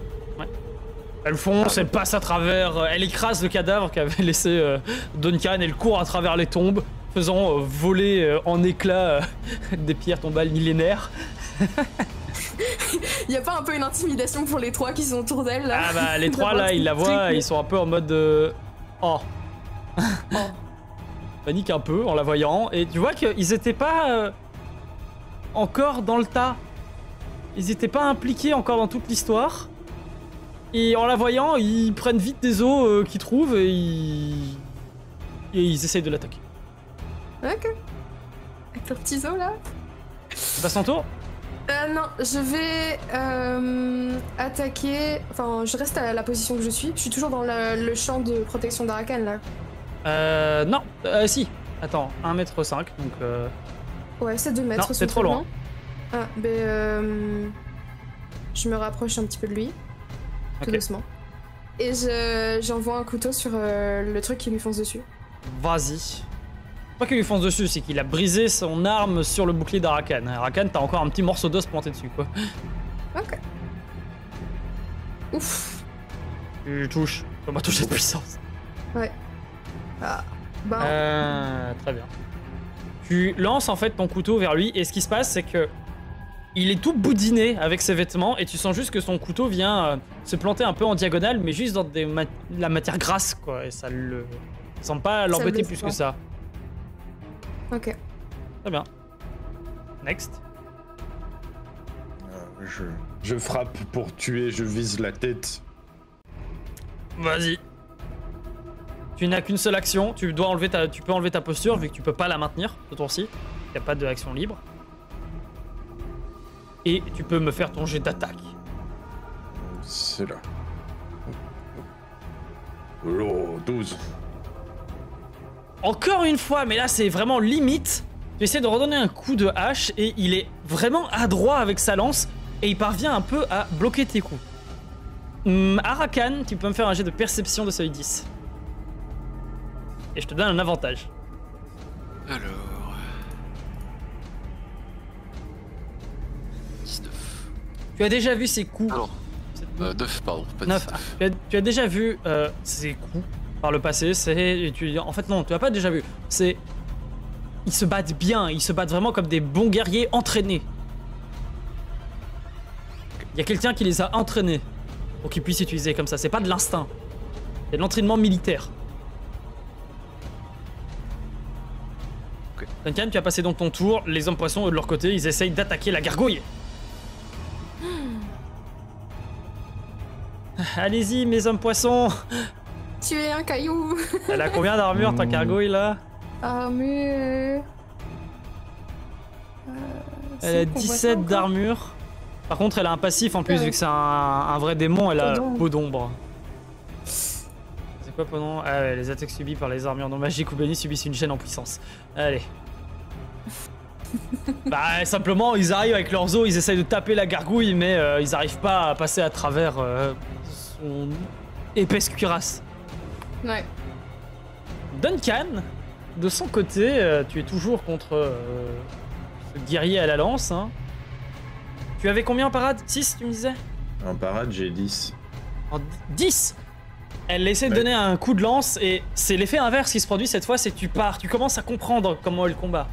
Elle fonce, elle passe à travers, elle écrase le cadavre qu'avait laissé Duncan, elle court à travers les tombes, faisant voler en éclats des pierres tombales millénaires. Y a pas un peu une intimidation pour les 3 qui sont autour d'elle là? Ah bah les 3 D'avoir là, ce ils la voient, truc. ils sont un peu en mode oh. Panique un peu en la voyant, et tu vois qu'ils étaient pas encore dans le tas. Ils étaient pas impliqués encore dans toute l'histoire. Et en la voyant, ils prennent vite des os qu'ils trouvent et ils essayent de l'attaquer. Ok. Avec leur petit os là? Tu passes ton tour? Non, je vais attaquer... Enfin, je reste à la position que je suis. Je suis toujours dans le champ de protection d'Arakan là. Non, si. Attends, 1m5, donc... Ouais, c'est 2 mètres. Non, c'est trop loin. Ah, ben... je me rapproche un petit peu de lui. Tout Ok. doucement. Et j'envoie un couteau sur le truc qui lui fonce dessus. Vas-y. Pas qu'il lui fonce dessus, c'est qu'il a brisé son arme sur le bouclier d'Arakan. Arakan, t'as encore un petit morceau d'os planté dessus, quoi. Ok. Ouf. Tu touches. Tu vas toucher de puissance. Ouais. Ah. Bah... Très bien. Tu lances en fait ton couteau vers lui, et ce qui se passe, c'est que il est tout boudiné avec ses vêtements, et tu sens juste que son couteau vient se planter un peu en diagonale, mais juste dans la matière grasse, quoi, et ça semble pas l'embêter blesse plus pas. que ça. Ok. Très bien. Next. Je frappe pour tuer, je vise la tête. Vas-y. Tu n'as qu'une seule action, tu peux enlever ta posture vu que tu peux pas la maintenir ce tour-ci. Il n'y a pas d'action libre. Et tu peux me faire ton jet d'attaque. C'est là. Oh, 12. Encore une fois, mais là c'est vraiment limite. Tu essaies de redonner un coup de hache et il est vraiment adroit avec sa lance et il parvient un peu à bloquer tes coups. Arakan, tu peux me faire un jet de perception de seuil 10. Et je te donne un avantage. Alors... 19. Tu as déjà vu ces coups Alors, 9, pardon, pas 9. 19. Tu as déjà vu ces coups par le passé, en fait non, tu as pas déjà vu. Ils se battent bien, ils se battent vraiment comme des bons guerriers entraînés. Il y a quelqu'un qui les a entraînés pour qu'ils puissent utiliser comme ça, c'est pas de l'instinct. C'est de l'entraînement militaire. Ok. Duncan, tu as passé donc ton tour, les hommes poissons eux de leur côté, ils essayent d'attaquer la gargouille. Allez-y mes hommes poissons. Tuer un caillou. Elle a combien d'armure ta gargouille là? Armure. Elle a 17 d'armure. Par contre elle a un passif en plus vu que c'est un vrai démon, elle a peau d'ombre. C'est quoi peau d'ombre? Ah ouais, les attaques subies par les armures non magiques ou bénies subissent une chaîne en puissance. Allez. Bah simplement ils arrivent avec leurs os, ils essayent de taper la gargouille mais ils arrivent pas à passer à travers son épaisse cuirasse. Ouais. Duncan, de son côté, tu es toujours contre ce guerrier à la lance. Hein. Tu avais combien en parade? 6 tu me disais? En parade, j'ai 10. En 10. Elle essaie de donner un coup de lance et c'est l'effet inverse qui se produit cette fois, c'est que tu commences à comprendre comment elle combat.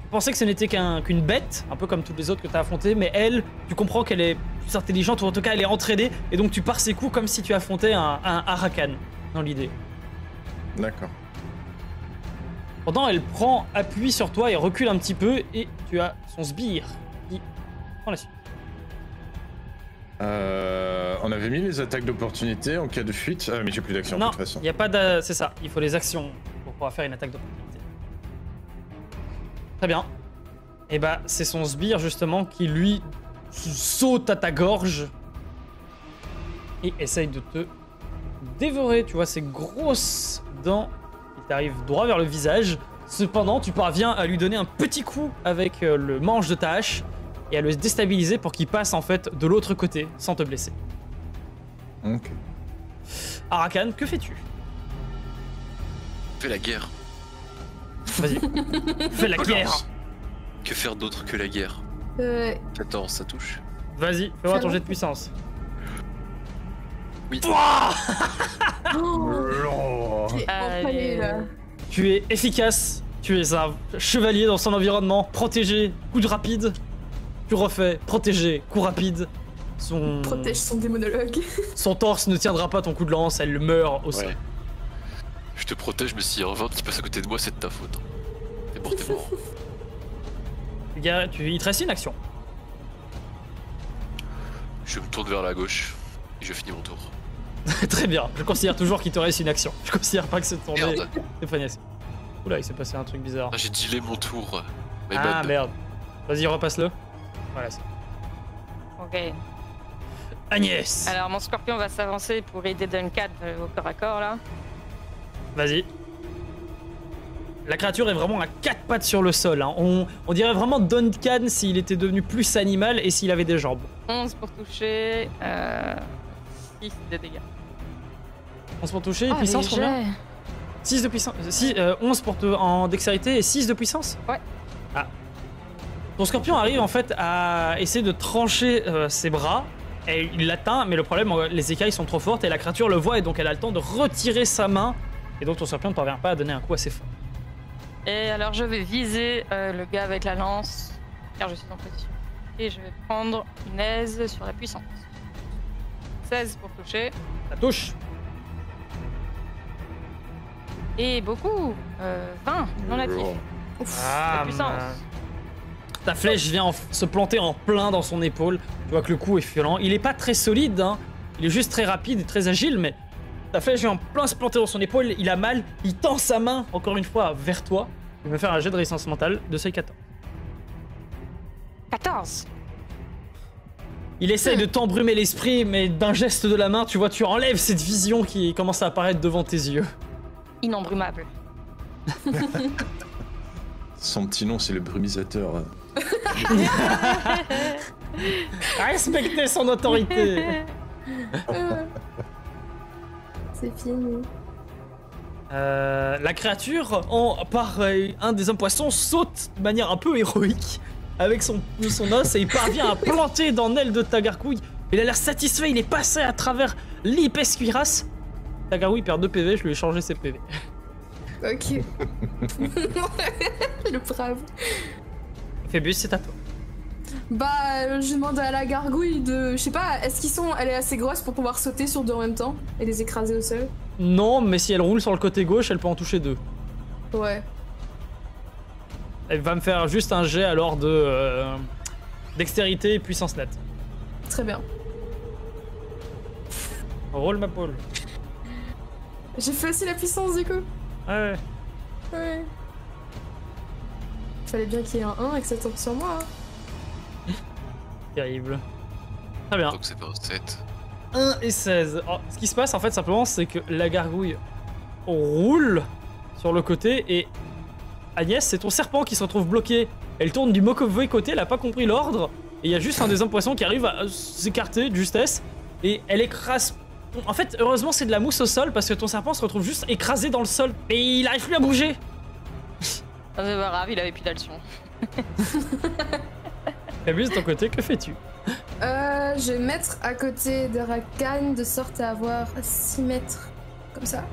Tu pensais que ce n'était qu'une bête, un peu comme toutes les autres que tu as affrontées, mais elle, tu comprends qu'elle est plus intelligente ou en tout cas elle est entraînée et donc tu pars ses coups comme si tu affrontais un Arakan dans l'idée. D'accord. Pendant, elle prend appui sur toi et recule un petit peu et tu as son sbire qui prend la suite. On avait mis les attaques d'opportunité en cas de fuite. Ah, mais j'ai plus d'action de Non, toute façon. il n'y a pas de... C'est ça, il faut les actions pour pouvoir faire une attaque d'opportunité. Très bien. Et bah, c'est son sbire justement qui lui saute à ta gorge et essaye de te dévorer. Tu vois, ses grosses dents qui t'arrivent droit vers le visage. Cependant, tu parviens à lui donner un petit coup avec le manche de ta hache et à le déstabiliser pour qu'il passe en fait de l'autre côté sans te blesser. Ok. Arakan, que fais-tu? Fais la guerre. Vas-y. Fais la guerre. Que faire d'autre que la guerre? 14, ça touche. Vas-y, fais-moi ton jet de puissance. Oui. Oh. Allez, là. Tu es efficace, tu es un chevalier dans son environnement, protégé, coup de rapide. Tu refais, protégé, coup rapide. Protège son démonologue. Son torse ne tiendra pas ton coup de lance, elle meurt au sol. Ouais. Je te protège, mais s'il y a un vent qui passe à côté de moi, c'est de ta faute. T'es mort, t'es mort. Gars, il te reste une action. Je me tourne vers la gauche et je finis mon tour. Très bien, je considère toujours qu'il te reste une action. Je considère pas que c'est ton Merde. Stéphanie. Oula, il s'est passé un truc bizarre. Ah, j'ai dealé mon tour. My Ah bad. merde. Vas-y, repasse-le. Voilà. Ok. Agnès. Alors mon scorpion va s'avancer pour aider Duncan au corps à corps là. Vas-y. La créature est vraiment à 4 pattes sur le sol. Hein. On dirait vraiment Duncan s'il était devenu plus animal et s'il avait des jambes. 11 pour toucher, 6 de dégâts. 11 pour toucher, puissance combien? 6 de puissance. 11 en dextérité et 6 de puissance? Ouais. Ah. Ton scorpion arrive en fait à essayer de trancher ses bras. Et il l'atteint, mais le problème, les écailles sont trop fortes et la créature le voit et donc elle a le temps de retirer sa main. Et donc ton scorpion ne parvient pas à donner un coup assez fort. Et alors je vais viser le gars avec la lance, car je suis en position. Et je vais prendre une aise sur la puissance. 16 pour toucher. Ça touche. Et beaucoup 20 non natif. Ah, La puissance. Ta flèche vient se planter en plein dans son épaule. Tu vois que le coup est violent. Il est pas très solide, hein. Il est juste très rapide et très agile, mais ta flèche vient en plein se planter dans son épaule. Il a mal. Il tend sa main, encore une fois, vers toi. Il va faire un jet de résistance mentale de seuil 14. 14. Il essaye de t'embrumer l'esprit, mais d'un geste de la main, tu vois, tu enlèves cette vision qui commence à apparaître devant tes yeux. Inembrumable. Son petit nom, c'est le brumisateur. Respectez son autorité. C'est fini. La créature, par un des hommes poissons, saute de manière un peu héroïque avec son os et il parvient à planter dans l'aile de ta gargouille Il a l'air satisfait, il est passé à travers l'épaisse cuirasse. La gargouille perd 2 PV, je lui ai changé ses PV. Ok. Le brave. Phébus, c'est à toi. Bah, je demande à la gargouille de... Je sais pas, elle est assez grosse pour pouvoir sauter sur 2 en même temps et les écraser au sol? Non, mais si elle roule sur le côté gauche, elle peut en toucher 2. Ouais. Elle va me faire juste un jet alors de... dextérité et puissance nette. Très bien. Roll ma pole. J'ai fait aussi la puissance du coup. Ouais. Ouais. Fallait bien qu'il y ait un 1 et que ça tombe sur moi. Hein. Terrible. Très bien. Donc c'est pas 7. 1 et 16. Oh, ce qui se passe en fait simplement c'est que la gargouille roule sur le côté et Agnès c'est ton serpent qui se retrouve bloqué. Elle tourne du mauvais côté, elle a pas compris l'ordre et il y a juste un des hommes poissons qui arrive à s'écarter de justesse et elle écrase. En fait heureusement c'est de la mousse au sol parce que ton serpent se retrouve juste écrasé dans le sol et il arrive plus à bouger. Ah, c'est pas grave, il avait plus d'altion. Phébus, de ton côté, que fais-tu? Je vais mettre à côté de Rakan de sorte à avoir 6 mètres. Comme ça.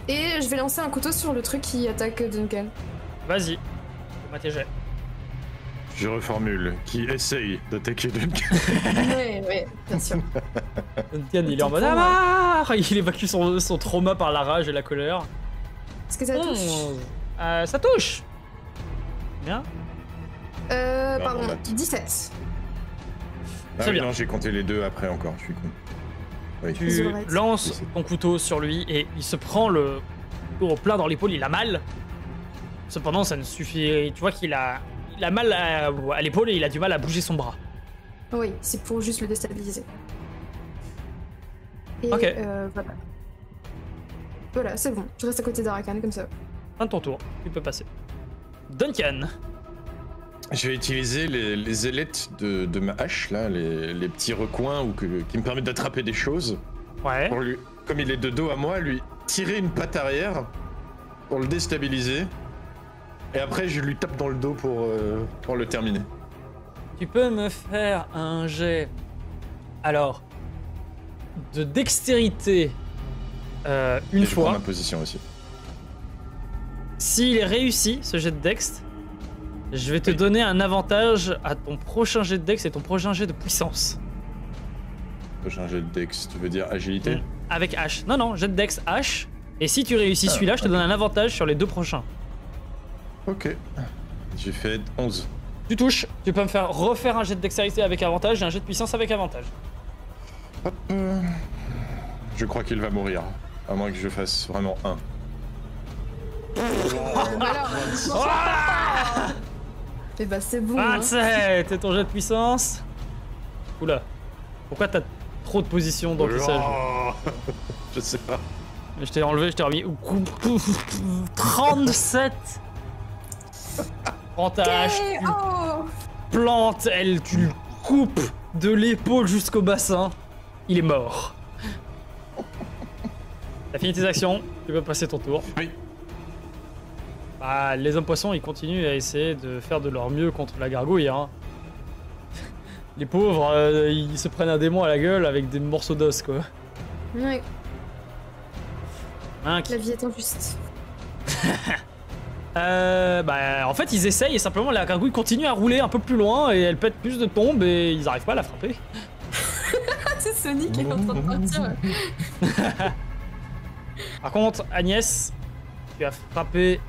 Et je vais lancer un couteau sur le truc qui attaque Duncan. Vas-y. Fais-moi tes jets. Je reformule. Qui essaye d'attaquer Duncan. Ouais, bien sûr. Duncan, il est en mode ah, marre. Il évacue son trauma par la rage et la colère. Est-ce que ça touche? Ça touche. Bien. Pardon, bon, 17. Très bien. Non, j'ai compté les 2 après encore, je suis con. Oui. Tu lances ton couteau sur lui et il se prend le couteau au plein dans l'épaule, il a mal. Cependant, ça ne suffit. Tu vois qu'il a mal à l'épaule et il a du mal à bouger son bras. Oui, c'est pour juste le déstabiliser. Et Ok. voilà. Voilà, c'est bon. Je reste à côté d'Arakan comme ça. Fin de ton tour, tu peux passer. Duncan. Je vais utiliser les ailettes de ma hache, là, les petits recoins qui me permettent d'attraper des choses. Ouais. Pour lui, comme il est de dos à moi, lui tirer une patte arrière pour le déstabiliser. Et après, je lui tape dans le dos pour le terminer. Tu peux me faire un jet. Alors. De dextérité. Une Et je prends fois. ma position aussi. S'il est réussi, ce jet de dex, je vais te donner un avantage à ton prochain jet de dex et ton prochain jet de puissance. Prochain jet de dex, tu veux dire agilité? Avec H. Non, jet de dex H. Et si tu réussis celui-là, je te donne un avantage sur les 2 prochains. Ok. J'ai fait 11. Tu touches, tu peux me faire refaire un jet de dextérité avec avantage et un jet de puissance avec avantage. Hop. Je crois qu'il va mourir. À moins que je fasse vraiment 1. Et bah c'est bon. Hein. 27, c'est ton jet de puissance. Oula. Pourquoi t'as trop de positions dans le sage? Je sais pas. Je t'ai enlevé, je t'ai remis. 37. Prends ta hache, tu plantes, tu le coupes de l'épaule jusqu'au bassin. Il est mort. T'as fini tes actions, tu peux passer ton tour. Oui. Bah, les hommes poissons, ils continuent à essayer de faire de leur mieux contre la gargouille. Hein. Les pauvres, ils se prennent un démon à la gueule avec des morceaux d'os, quoi. Ouais. Hein, La vie est injuste. Bah, en fait, ils essayent et simplement la gargouille continue à rouler un peu plus loin et elle pète plus de tombes et ils arrivent pas à la frapper. C'est Sonic qui est en train de partir. Par contre, Agnès, tu as frappé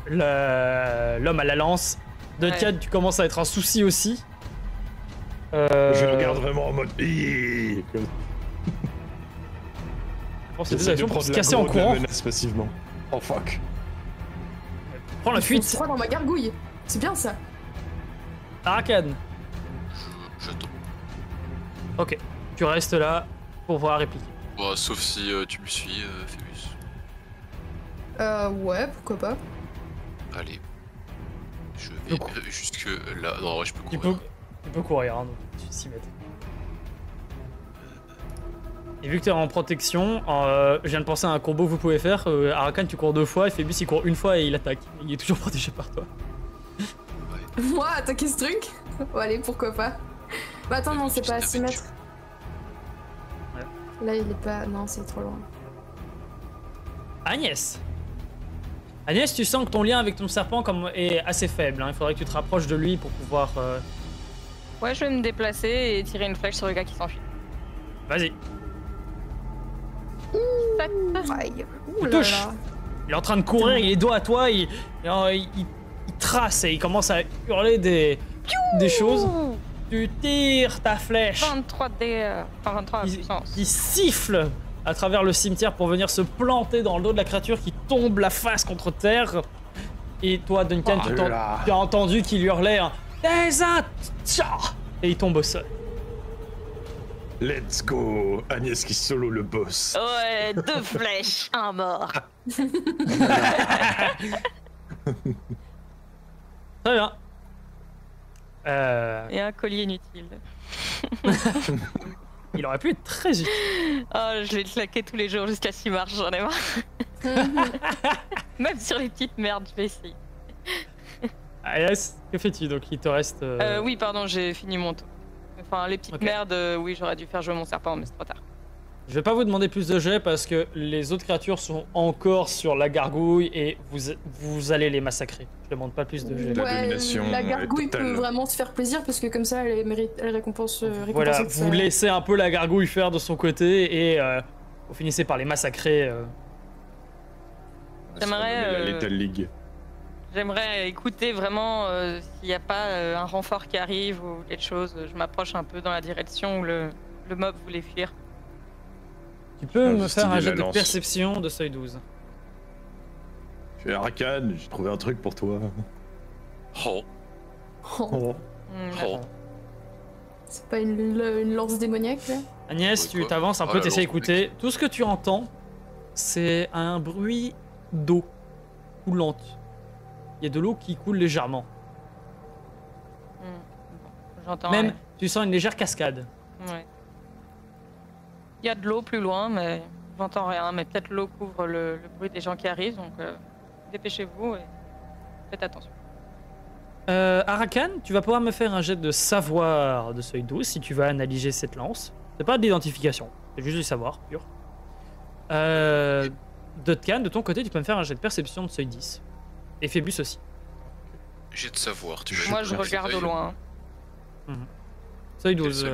l'homme à la lance. Duncan, Ouais. tu commences à être un souci aussi. Je regarde vraiment en mode. Je pense que c'est des J'essaie de actions pour prendre se la casser en gros de la courant. menace passivement. Oh fuck. Prends la Je fuite. crois dans ma gargouille. C'est bien ça. Arakan. J'attends. Ok, tu restes là pour pouvoir répliquer. Bon, sauf si tu me suis, Phébus. Ouais, pourquoi pas. Allez. Je vais Donc- jusque là. Non, ouais, je peux Tu courir. peux courir, hein, donc tu 6 mètres. Et vu que t'es en protection, je viens de penser à un combo que vous pouvez faire. Arakan, tu cours 2 fois, et Phébus il court 1 fois et il attaque. Il est toujours protégé par toi. Moi, attaquer ce truc? Bon, allez, pourquoi pas. Bah attends, non, c'est pas à 6 mètres. Là, il est pas... Non, c'est trop loin. Agnès. Agnès, tu sens que ton lien avec ton serpent est assez faible. Hein. Il faudrait que tu te rapproches de lui pour pouvoir... Ouais, je vais me déplacer et tirer une flèche sur le gars qui s'enfuit. Vas-y. Aïe. Il touche. Il est en train de courir, il est dos à toi, il trace et il commence à hurler des choses. Tu tires ta flèche. 23 dés, enfin 23 puissance. Il siffle à travers le cimetière pour venir se planter dans le dos de la créature qui tombe la face contre terre. Et toi, Duncan, tu as entendu qu'il hurlait un Deza! Et il tombe au sol. Let's go! Agnès qui solo le boss. Ouais, 2 flèches, un mort. Très bien. Et un collier inutile. Il aurait pu être très utile. Oh, je vais le claquer tous les jours jusqu'à 6 marches, j'en ai marre. Même sur les petites merdes, je vais essayer. Ah yes, que fais-tu? Donc il te reste... Oui, pardon, j'ai fini mon tour. Enfin, les petites merdes, oui, j'aurais dû faire jouer mon serpent, mais c'est trop tard. Je vais pas vous demander plus de jets parce que les autres créatures sont encore sur la gargouille et vous allez les massacrer. Je demande pas plus de jets. Ouais, la gargouille peut vraiment se faire plaisir parce que comme ça, elle récompense. Voilà, vous laissez un peu la gargouille faire de son côté et vous finissez par les massacrer. J'aimerais... La Lethal League. J'aimerais écouter vraiment s'il n'y a pas un renfort qui arrive ou quelque chose. Je m'approche un peu dans la direction où le mob voulait fuir. Tu peux me faire un jet de perception de seuil 12. Je suis Arakan, j'ai trouvé un truc pour toi. Oh. Oh. C'est pas une lance démoniaque là? Agnès, tu t'avances un peu, t'essaies d'écouter. Tout ce que tu entends, c'est un bruit d'eau coulante. Il y a de l'eau qui coule légèrement. J'entends. Même, tu sens une légère cascade. Ouais. Il y a de l'eau plus loin, mais j'entends rien. Mais peut-être l'eau couvre le bruit des gens qui arrivent, donc dépêchez-vous et faites attention. Arakan, tu vas pouvoir me faire un jet de savoir de seuil 12 si tu vas analyser cette lance. C'est pas de l'identification, c'est juste du savoir, pur. Duncan, de ton côté, tu peux me faire un jet de perception de seuil 10. Et Phébus aussi. J'ai de savoir, tu veux. Moi, je regarde au loin. Seuil 12.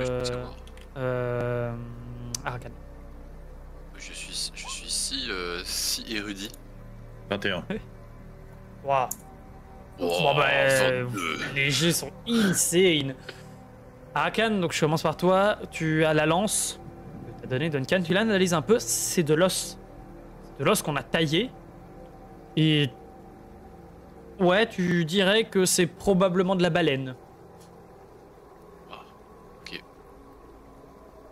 Arakan. Je suis si érudit. 21. Waouh. Bon bah, les jets sont insane. Arakan, donc je commence par toi. Tu as la lance que t'as donnée, Duncan. Tu l'analyses un peu. C'est de l'os. C'est de l'os qu'on a taillé. Et ouais, tu dirais que c'est probablement de la baleine. Ah, ok.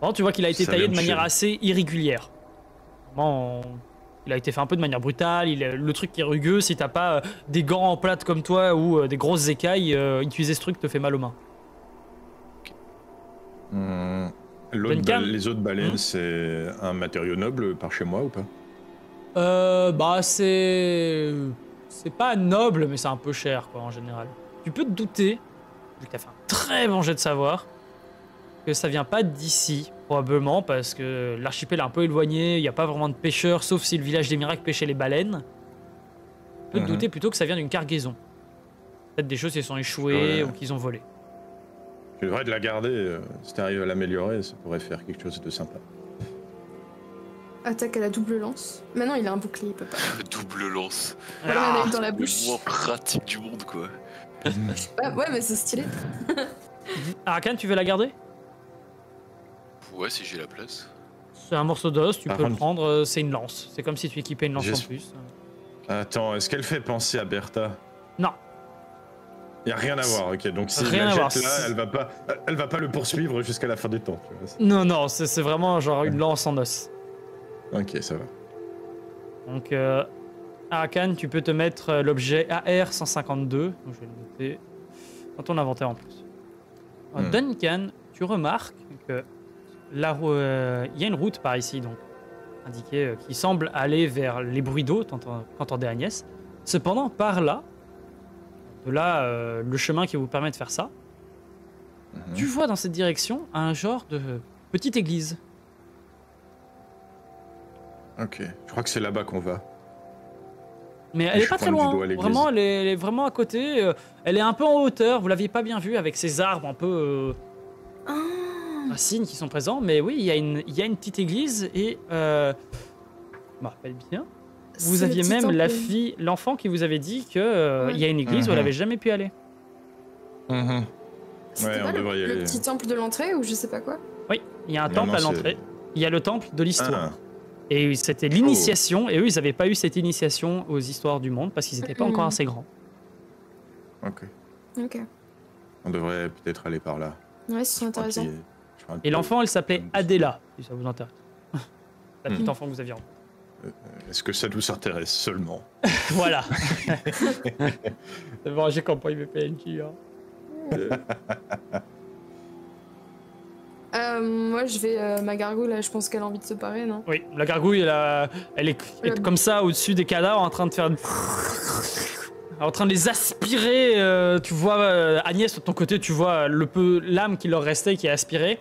Bon, tu vois qu'il a été Ça taillé vient de de manière chez assez irrégulière. Vraiment, il a été fait un peu de manière brutale. Le truc qui est rugueux, si t'as pas des gants en plate comme toi ou des grosses écailles, utiliser ce truc te fait mal aux mains. Les autres baleines, c'est un matériau noble par chez moi ou pas? Bah c'est pas noble, mais c'est un peu cher quoi en général. Tu peux te douter, vu que t'as fait un très bon jet de savoir, que ça vient pas d'ici, probablement parce que l'archipel est un peu éloigné, il n'y a pas vraiment de pêcheurs, sauf si le village des miracles pêchait les baleines. Tu peux te douter plutôt que ça vient d'une cargaison. Peut-être des choses qui sont échouées ou qu'ils ont volé. Je devrais de la garder, si t'arrives à l'améliorer, ça pourrait faire quelque chose de sympa. Attaque à la double lance. Maintenant il a un bouclier, il peut pas. Double lance. Voilà, on a dans la bouche. Le moins pratique du monde, quoi. Ouais, mais c'est stylé. Arakan, tu veux la garder? Ouais, si j'ai la place. C'est un morceau d'os, tu Par peux le contre- prendre, c'est une lance. C'est comme si tu équipais une lance en plus. Attends, est-ce qu'elle fait penser à Bertha? Non. Y a rien à voir, ok. Donc si Rien la à voir, jette là, c'est- elle va pas le poursuivre jusqu'à la fin des temps. Tu vois. Non, c'est vraiment genre une lance en os. Ok, ça va. Donc, Arakan, tu peux te mettre l'objet AR-152. Donc, je vais le noter dans ton inventaire en plus. Alors, Duncan, tu remarques que il y a une route par ici, donc indiquée, qui semble aller vers les bruits d'eau, qu'entendait Agnès. Cependant, par là, de là, le chemin qui vous permet de faire ça, tu vois dans cette direction un genre de petite église. Ok, je crois que c'est là-bas qu'on va. Mais elle est Je pas très pointe du loin. doigt à l'église. Vraiment, elle est vraiment à côté. Elle est un peu en hauteur. Vous l'aviez pas bien vue avec ces arbres un peu racines qui sont présents. Mais oui, il y a une petite église et je me rappelle bien. Vous aviez même l'enfant qui vous avait dit que il y a une église où elle avait jamais pu aller. C'était Ouais, pas on devrait y le aller. petit temple de l'entrée ou je sais pas quoi. Oui, il y a un Non, temple non, à c'est- l'entrée. Il y a le temple de l'histoire. Ah, Et c'était l'initiation. Et eux, ils n'avaient pas eu cette initiation aux histoires du monde parce qu'ils n'étaient pas encore assez grands. ok. Ok. On devrait peut-être aller par là. Ouais, c'est intéressant. Et l'enfant, elle s'appelait Adela, si ça vous intéresse. La petite enfant que vous aviez rencontrée. Est-ce que ça nous intéresse seulement? Voilà. C'est bon, j'ai compris mes PNJ. Moi, je vais. Ma gargouille, là, je pense qu'elle a envie de se parer, non? Oui, la gargouille, elle est comme ça au-dessus des cadavres en train de faire. En train de les aspirer. Tu vois, Agnès, de ton côté, tu vois l'âme qui leur restait qui est aspirée.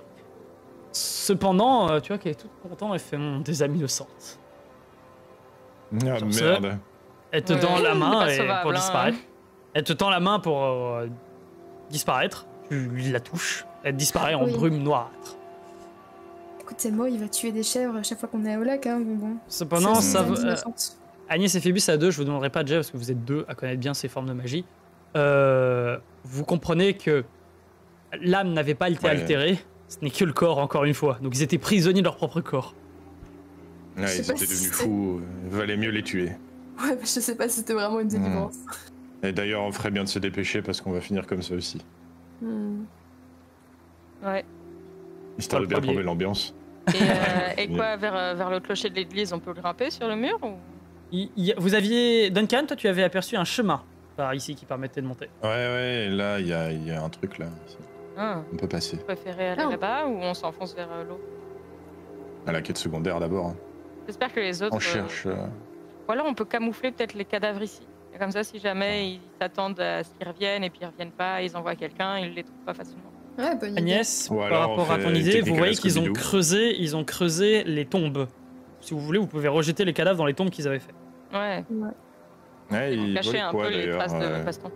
Cependant, tu vois qu'elle est toute contente, elle fait des amis le sortent. Ah Sur ce, merde. Elle te tend la main pas et sauvable, pour hein. disparaître. Elle te tend la main pour disparaître. Tu la touches. Elle disparaît en Oui. brume noirâtre. Écoute, c'est moi, il va tuer des chèvres à chaque fois qu'on est au lac, hein, bon. Cependant, C'est ça, des innocentes. Agnès et Phébus à deux, je vous demanderai pas déjà parce que vous êtes deux à connaître bien ces formes de magie. Vous comprenez que l'âme n'avait pas été Ouais. altérée, ce n'est que le corps encore une fois. Donc ils étaient prisonniers de leur propre corps. Ouais, sais ils pas étaient si devenus c'est- fous. Valait mieux les tuer. Ouais, je sais pas si c'était vraiment une délivrance. Et d'ailleurs, on ferait bien de se dépêcher parce qu'on va finir comme ça aussi. Ouais. Histoire de Pas bien le premier. trouver l'ambiance. Et quoi, vers le clocher de l'église, on peut grimper sur le mur ou... Vous aviez... Duncan, toi tu avais aperçu un chemin par ici qui permettait de monter. Ouais, là, il y a un truc là. Ah, On peut passer. vous préférez aller Ah. là-bas ou on s'enfonce vers l'eau? À la quête secondaire d'abord. Hein. J'espère que les autres... On cherche. Ou alors on peut camoufler peut-être les cadavres ici. Et comme ça, si jamais ils s'attendent à ce qu'ils reviennent et puis ils reviennent pas, ils envoient quelqu'un, ils les trouvent pas facilement. Ouais, bonne idée. Agnès, Ou par alors on rapport à fait ton une idée, technique vous à voyez la qu'ils ont Scooby-Doo. creusé les tombes. Si vous voulez, vous pouvez rejeter les cadavres dans les tombes qu'ils avaient fait. Ouais, Ouais, ils vont ils cacher volaient un quoi peu les d'ailleurs traces de baston.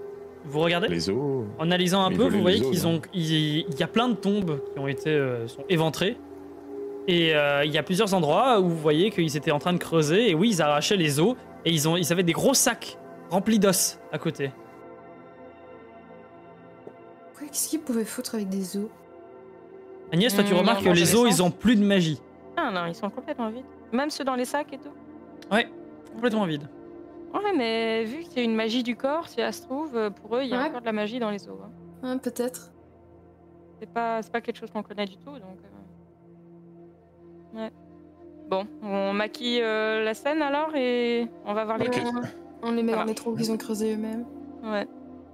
Vous regardez? Les os. En analysant un Ils peu, volaient vous voyez les os, qu'ils non ont, il y a plein de tombes qui ont été sont éventrées. Et il y a plusieurs endroits où vous voyez qu'ils étaient en train de creuser. Et oui, ils arrachaient les os. Et ils avaient des gros sacs remplis d'os à côté. Quoi, qu'est-ce qu'ils pouvaient foutre avec des os? Agnès, toi tu remarques que non, les dans os, les ils ont plus de magie. Ah non, ils sont complètement vides. Même ceux dans les sacs et tout. Complètement vide. Ouais, mais vu que c'est une magie du corps, si ça se trouve, pour eux, il y a Ouais. encore de la magie dans les os. Hein. Hein, peut-être. C'est pas quelque chose qu'on connaît du tout, donc... Ouais. Bon, on maquille la scène alors et on va voir les Ok. tombes. On les met Ça dans marche. les trous qu'ils ont creusés eux-mêmes. Ouais.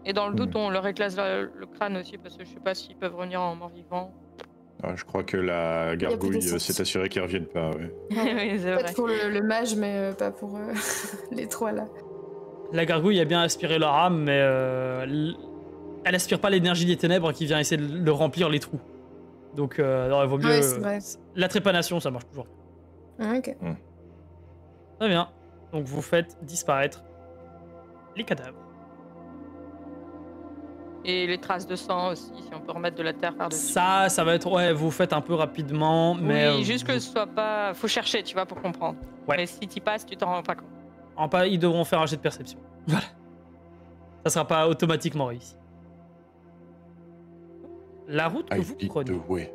Et dans le doute, on leur éclate le crâne aussi, parce que je sais pas s'ils peuvent revenir en mort-vivant. Ah, je crois que la plus gargouille d'essence. s'est assurée qu'ils reviennent pas. Ouais. Oui, c'est vrai. Peut-être pour le mage, mais pas pour les trois là. La gargouille a bien aspiré leur âme, mais elle aspire pas l'énergie des ténèbres qui vient essayer de remplir les trous. Donc, non, il vaut mieux. Ouais, c'est vrai. La trépanation, ça marche toujours. Ah, ok. Très bien. Donc, vous faites disparaître les cadavres. Et les traces de sang aussi, si on peut remettre de la terre par-dessus. Ça va être. Ouais, vous faites un peu rapidement, mais. Oui, juste que ce soit pas... Faut chercher, tu vois, pour comprendre. Ouais. Mais si t'y passes, tu t'en rends pas compte. Ils devront faire un jet de perception. Voilà. Ça sera pas automatiquement réussi. La route que I vous lead prenez. the way.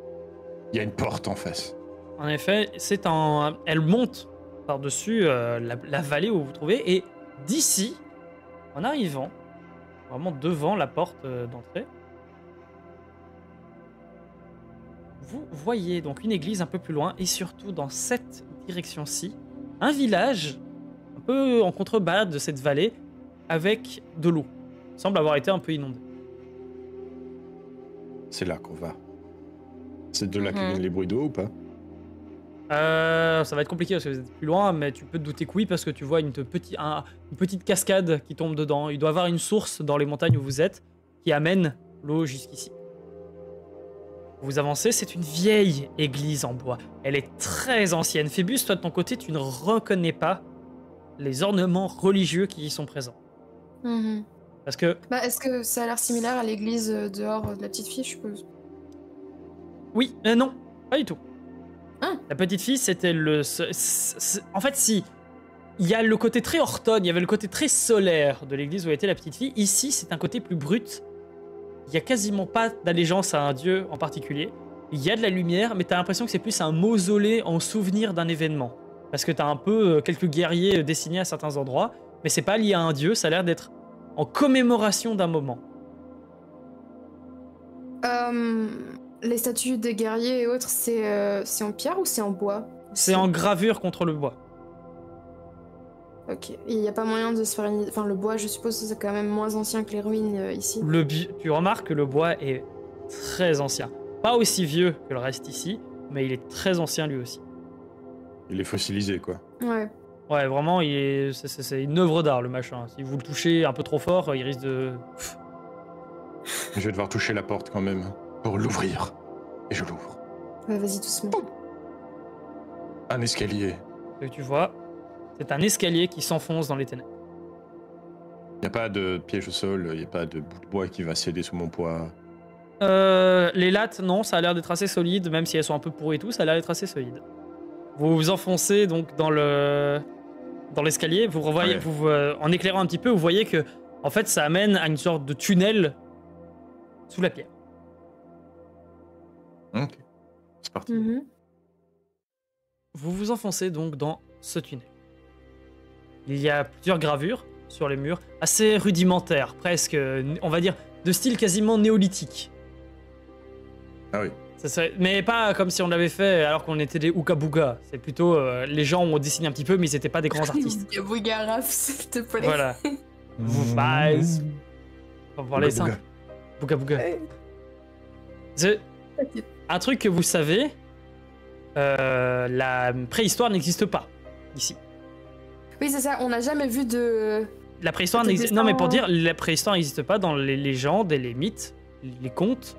Il y a une porte en face. En effet, elle monte par-dessus la vallée où vous vous trouvez, et d'ici, en arrivant, vraiment devant la porte d'entrée, vous voyez donc une église un peu plus loin, et surtout dans cette direction-ci, un village un peu en contrebas de cette vallée, avec de l'eau. Il semble avoir été un peu inondé. C'est là qu'on va. C'est de là que Mhm. viennent les bruits d'eau ou pas? Ça va être compliqué parce que vous êtes plus loin, mais tu peux te douter que oui, parce que tu vois une petite cascade qui tombe dedans. Il doit y avoir une source dans les montagnes où vous êtes qui amène l'eau jusqu'ici. Vous avancez, c'est une vieille église en bois. Elle est très ancienne. Phébus, toi de ton côté, tu ne reconnais pas les ornements religieux qui y sont présents. Parce que... est-ce que ça a l'air similaire à l'église dehors de la petite fille, je suppose? Oui, non, pas du tout. Ah. La petite fille, c'était le... En fait, si... Il y a le côté très Horton, il y avait le côté très solaire de l'église où était la petite fille. Ici, c'est un côté plus brut. Il n'y a quasiment pas d'allégeance à un dieu en particulier. Il y a de la lumière, mais tu as l'impression que c'est plus un mausolée en souvenir d'un événement. Parce que tu as un peu quelques guerriers dessinés à certains endroits, mais c'est pas lié à un dieu, ça a l'air d'être en commémoration d'un moment. Les statues des guerriers et autres, c'est en pierre ou c'est en bois? C'est en gravure contre le bois. Ok. Il n'y a pas moyen de se faire une... Enfin, le bois, je suppose que c'est quand même moins ancien que les ruines ici. Tu remarques que le bois est très ancien. Pas aussi vieux que le reste ici, mais il est très ancien lui aussi. Il est fossilisé, quoi. Ouais. Ouais, vraiment, c'est une œuvre d'art, le machin. Si vous le touchez un peu trop fort, il risque de... Je vais devoir toucher la porte quand même, pour l'ouvrir. Et je l'ouvre. Ouais, vas-y doucement. Un escalier. Ce que tu vois, c'est un escalier qui s'enfonce dans les ténèbres. Il n'y a pas de piège au sol, il n'y a pas de bout de bois qui va céder sous mon poids. Les lattes, non, ça a l'air d'être assez solide, même si elles sont un peu pourries et tout, ça a l'air d'être assez solide. Vous vous enfoncez donc dans l'escalier, vous revoyez, en éclairant un petit peu, vous voyez que en fait ça amène à une sorte de tunnel sous la pierre. Ok, c'est parti. Vous vous enfoncez donc dans ce tunnel. Il y a plusieurs gravures sur les murs, assez rudimentaires, presque, on va dire, de style quasiment néolithique. Ah oui. Mais pas comme si on l'avait fait alors qu'on était des Ouka-Bouga. C'est plutôt, les gens ont dessiné un petit peu, mais ils n'étaient pas des grands artistes. Ouka-Bouga, Raph, s'il te plaît. Voilà. On va parler simple. Bouga-Bouga. Un truc que vous savez, la préhistoire n'existe pas ici. Oui, c'est ça, on n'a jamais vu de... La préhistoire n'existe... Non, mais pour dire, la préhistoire n'existe pas dans les légendes et les mythes, les contes.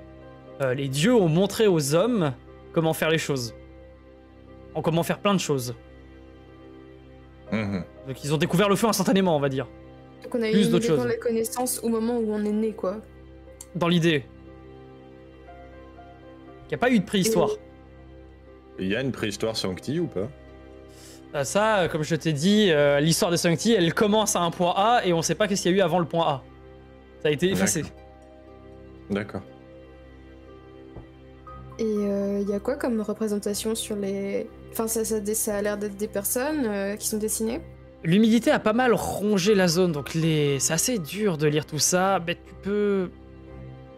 Les dieux ont montré aux hommes comment faire les choses. Comment faire plein de choses. Donc ils ont découvert le feu instantanément, on va dire. Donc on a eu les connaissances au moment où on est né, quoi. Dans l'idée. Il n'y a pas eu de préhistoire. Il y a une préhistoire Sancti ou pas? Ça, comme je t'ai dit, l'histoire des Sancti, elle commence à un point A et on sait pas qu'est-ce qu'il y a eu avant le point A. Ça a été effacé. D'accord. Et il y a quoi comme représentation sur les... Enfin, ça a l'air d'être des personnes qui sont dessinées. L'humidité a pas mal rongé la zone, donc c'est assez dur de lire tout ça. Mais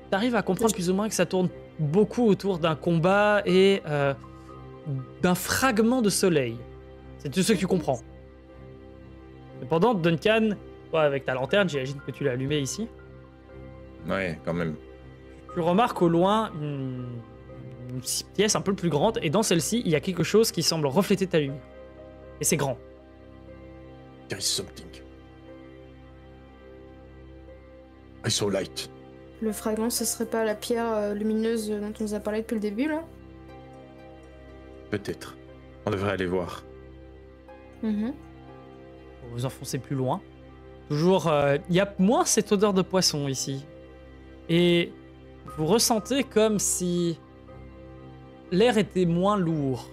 t'arrives à comprendre plus ou moins que ça tourne beaucoup autour d'un combat et d'un fragment de soleil. C'est tout ce que tu comprends. Cependant, Duncan, toi avec ta lanterne, j'imagine que tu l'as allumée ici. Ouais, quand même. Tu remarques au loin une pièce un peu plus grande, et dans celle-ci, il y a quelque chose qui semble refléter ta lumière. Et c'est grand. There is something. I saw light. Le fragment, ce serait pas la pierre lumineuse dont on nous a parlé depuis le début, là? Peut-être. On devrait aller voir. Vous vous enfoncez plus loin. Toujours, il y a moins cette odeur de poisson ici. Et vous ressentez comme si l'air était moins lourd.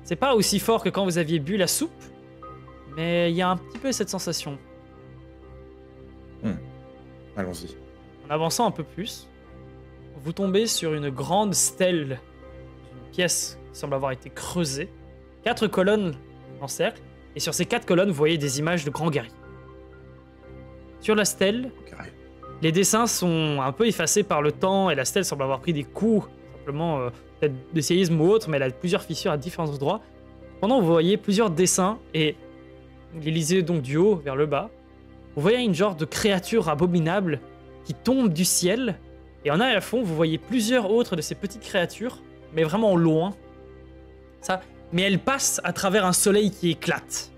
C'est pas aussi fort que quand vous aviez bu la soupe, mais il y a un petit peu cette sensation. Allons-y. En avançant un peu plus, vous tombez sur une grande stèle, une pièce qui semble avoir été creusée. 4 colonnes en cercle, et sur ces 4 colonnes, vous voyez des images de grands guerriers. Sur la stèle, les dessins sont un peu effacés par le temps, et la stèle semble avoir pris des coups, simplement peut-être de séisme ou autre, mais elle a plusieurs fissures à différents endroits. Pendant vous voyez plusieurs dessins, et les lisez donc du haut vers le bas. Vous voyez une genre de créature abominable qui tombe du ciel, et en arrière à fond, vous voyez plusieurs autres de ces petites créatures, mais vraiment loin. Ça, mais elles passent à travers un soleil qui éclate.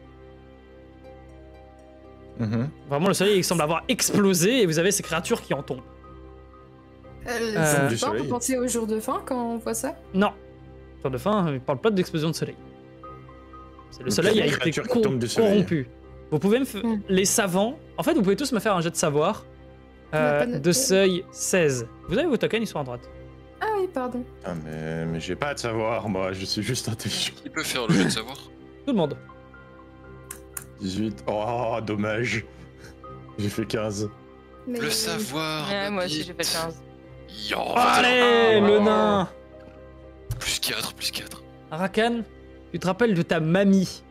Vraiment, le soleil semble avoir explosé, et vous avez ces créatures qui en tombent. C'est pas, on peut penser au jour de fin quand on voit ça? Non. Jour de fin, il parle pas d'explosion de soleil. C'est le soleil a été corrompu. Vous pouvez les savants... En fait, vous pouvez tous me faire un jet de savoir de seuil 16. Vous avez vos tokens, ils sont à droite. Ah oui, pardon. Ah mais j'ai pas de savoir, moi, je suis juste intelligent. Qui peut faire le jet de savoir? Tout le monde. 18. Oh, dommage. J'ai fait 15. Mais... Le savoir. Ouais, moi aussi j'ai fait 15. Yo, Allez, le nain. Plus 4, plus 4. Arakan, tu te rappelles de ta mamie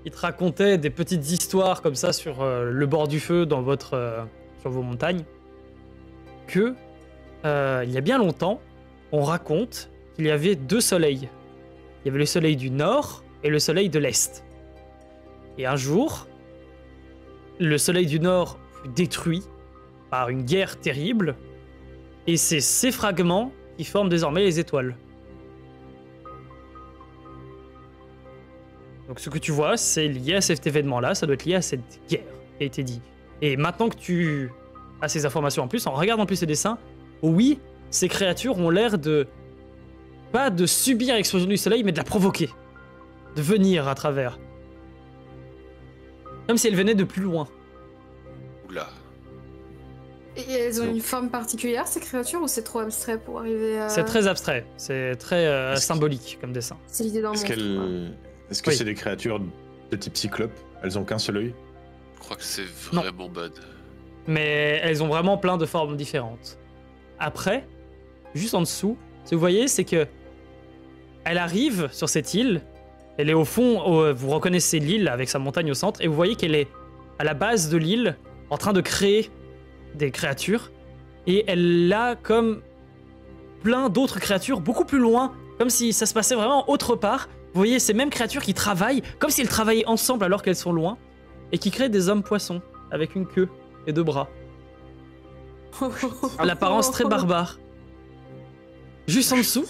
qui te racontait des petites histoires comme ça sur le bord du feu dans sur vos montagnes, que il y a bien longtemps, on raconte qu'il y avait 2 soleils. Il y avait le soleil du nord et le soleil de l'est. Et un jour, le soleil du nord fut détruit par une guerre terrible, et c'est ces fragments qui forment désormais les étoiles. Donc ce que tu vois, c'est lié à cet événement-là, ça doit être lié à cette guerre qui a été dit. Et maintenant que tu as ces informations en plus, en regardant plus ces dessins, oui, ces créatures ont l'air de... pas de subir l'explosion du soleil, mais de la provoquer. De venir à travers. Comme si elles venaient de plus loin. Oula. Et elles ont une forme particulière, ces créatures, ou c'est trop abstrait pour arriver à... C'est très abstrait, c'est très symbolique comme dessin. C'est l'idée d'un monstre. Est-ce que c'est des créatures de type cyclope? Elles ont qu'un seul œil? Je crois que c'est vraiment bad. Mais elles ont vraiment plein de formes différentes. Après, juste en dessous, ce que vous voyez, c'est que elle arrive sur cette île, elle est au fond, vous reconnaissez l'île avec sa montagne au centre, et vous voyez qu'elle est à la base de l'île, en train de créer des créatures, et elle a comme plein d'autres créatures beaucoup plus loin, comme si ça se passait vraiment autre part. Vous voyez ces mêmes créatures qui travaillent, comme si elles travaillaient ensemble alors qu'elles sont loin, et qui créent des hommes poissons, avec une queue et 2 bras. À l'apparence très barbare. Juste en dessous,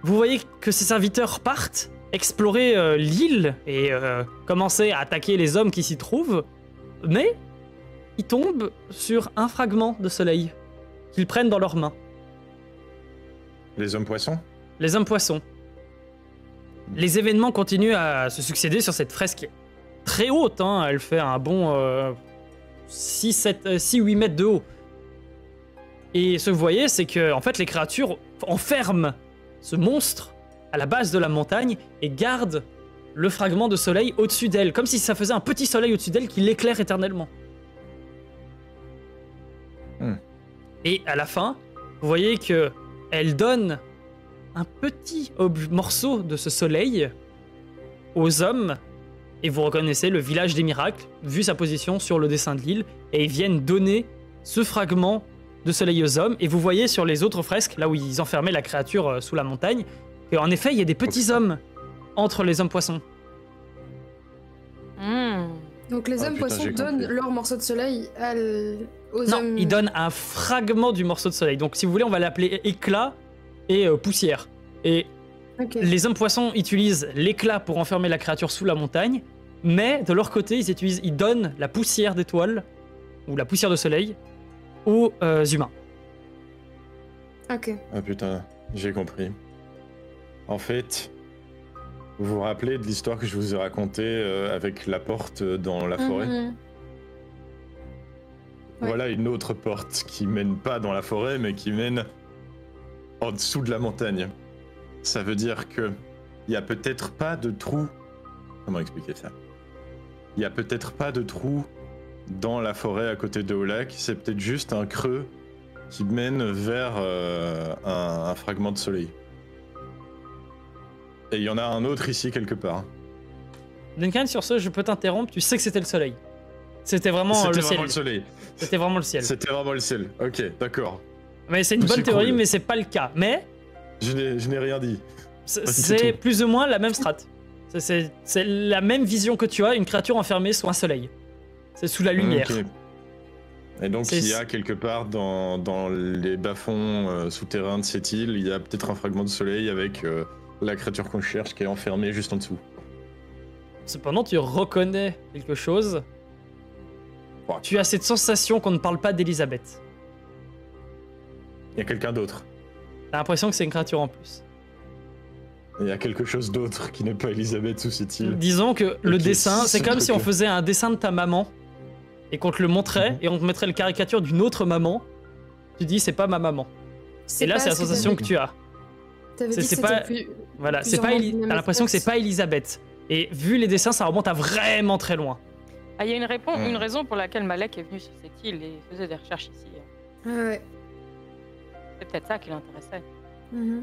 vous voyez que ces serviteurs partent explorer l'île et commencer à attaquer les hommes qui s'y trouvent, mais ils tombent sur un fragment de soleil qu'ils prennent dans leurs mains. Les hommes poissons? Les hommes poissons. Les événements continuent à se succéder sur cette fresque très haute, hein. Elle fait un bon 6-8 mètres de haut. Et ce que vous voyez, c'est que en fait, les créatures enferment ce monstre à la base de la montagne et gardent le fragment de soleil au-dessus d'elle, comme si ça faisait un petit soleil au-dessus d'elle qui l'éclaire éternellement. Et à la fin, vous voyez que elle donne un petit morceau de ce soleil aux hommes, et vous reconnaissez le village des miracles, vu sa position sur le dessin de l'île, et ils viennent donner ce fragment de soleil aux hommes, et vous voyez sur les autres fresques, là où ils enfermaient la créature sous la montagne, qu'en effet, il y a des petits hommes entre les hommes poissons. Donc les hommes poissons donnent leur morceau de soleil aux hommes... Non, ils donnent un fragment du morceau de soleil. Donc si vous voulez, on va l'appeler éclat et poussière. Et les hommes poissons utilisent l'éclat pour enfermer la créature sous la montagne, mais de leur côté, ils donnent la poussière d'étoile, ou la poussière de soleil, aux humains. Ok. Ah putain, j'ai compris. En fait, vous vous rappelez de l'histoire que je vous ai racontée avec la porte dans la forêt? Voilà une autre porte qui mène pas dans la forêt, mais qui mène en dessous de la montagne. Ça veut dire que il y a peut-être pas de trou. Comment expliquer ça? Il y a peut-être pas de trou dans la forêt à côté de Olak. C'est peut-être juste un creux qui mène vers un fragment de soleil. Et il y en a un autre ici quelque part. Duncan, sur ce, je peux t'interrompre. Tu sais que c'était le soleil. C'était vraiment le ciel. C'était vraiment le ciel. C'était vraiment le ciel. Ok, d'accord. Mais c'est une bonne théorie, mais c'est pas le cas. Mais je n'ai rien dit. C'est plus ou moins la même strat. C'est la même vision que tu as, une créature enfermée sous un soleil. C'est sous la lumière. Okay. Et donc il y a quelque part dans les bas-fonds souterrains de cette île, il y a peut-être un fragment de soleil avec la créature qu'on cherche qui est enfermée juste en dessous. Cependant, tu reconnais quelque chose. Tu as cette sensation qu'on ne parle pas d'Elisabeth. Il y a quelqu'un d'autre. T'as l'impression que c'est une créature en plus. Il y a quelque chose d'autre qui n'est pas Elisabeth, soucie-t-il. Disons que le dessin, c'est ce comme si on truc-là. faisait un dessin de ta maman et qu'on te le montrait et on te mettrait le caricature d'une autre maman. Tu dis c'est pas ma maman. Et là c'est la sensation que tu as. T'avais C'est- dit que c'est pas- c'était plus... Voilà, c'est plusieurs pas membres du même t'as l'impression que c'est espace. pas Elisabeth. Et vu les dessins, ça remonte à vraiment très loin. Ah, il y a une Hmm. raison pour laquelle Malek est venu sur cette île et faisait des recherches ici. Ah ouais. C'est peut-être ça qui l'intéressait. Mhm.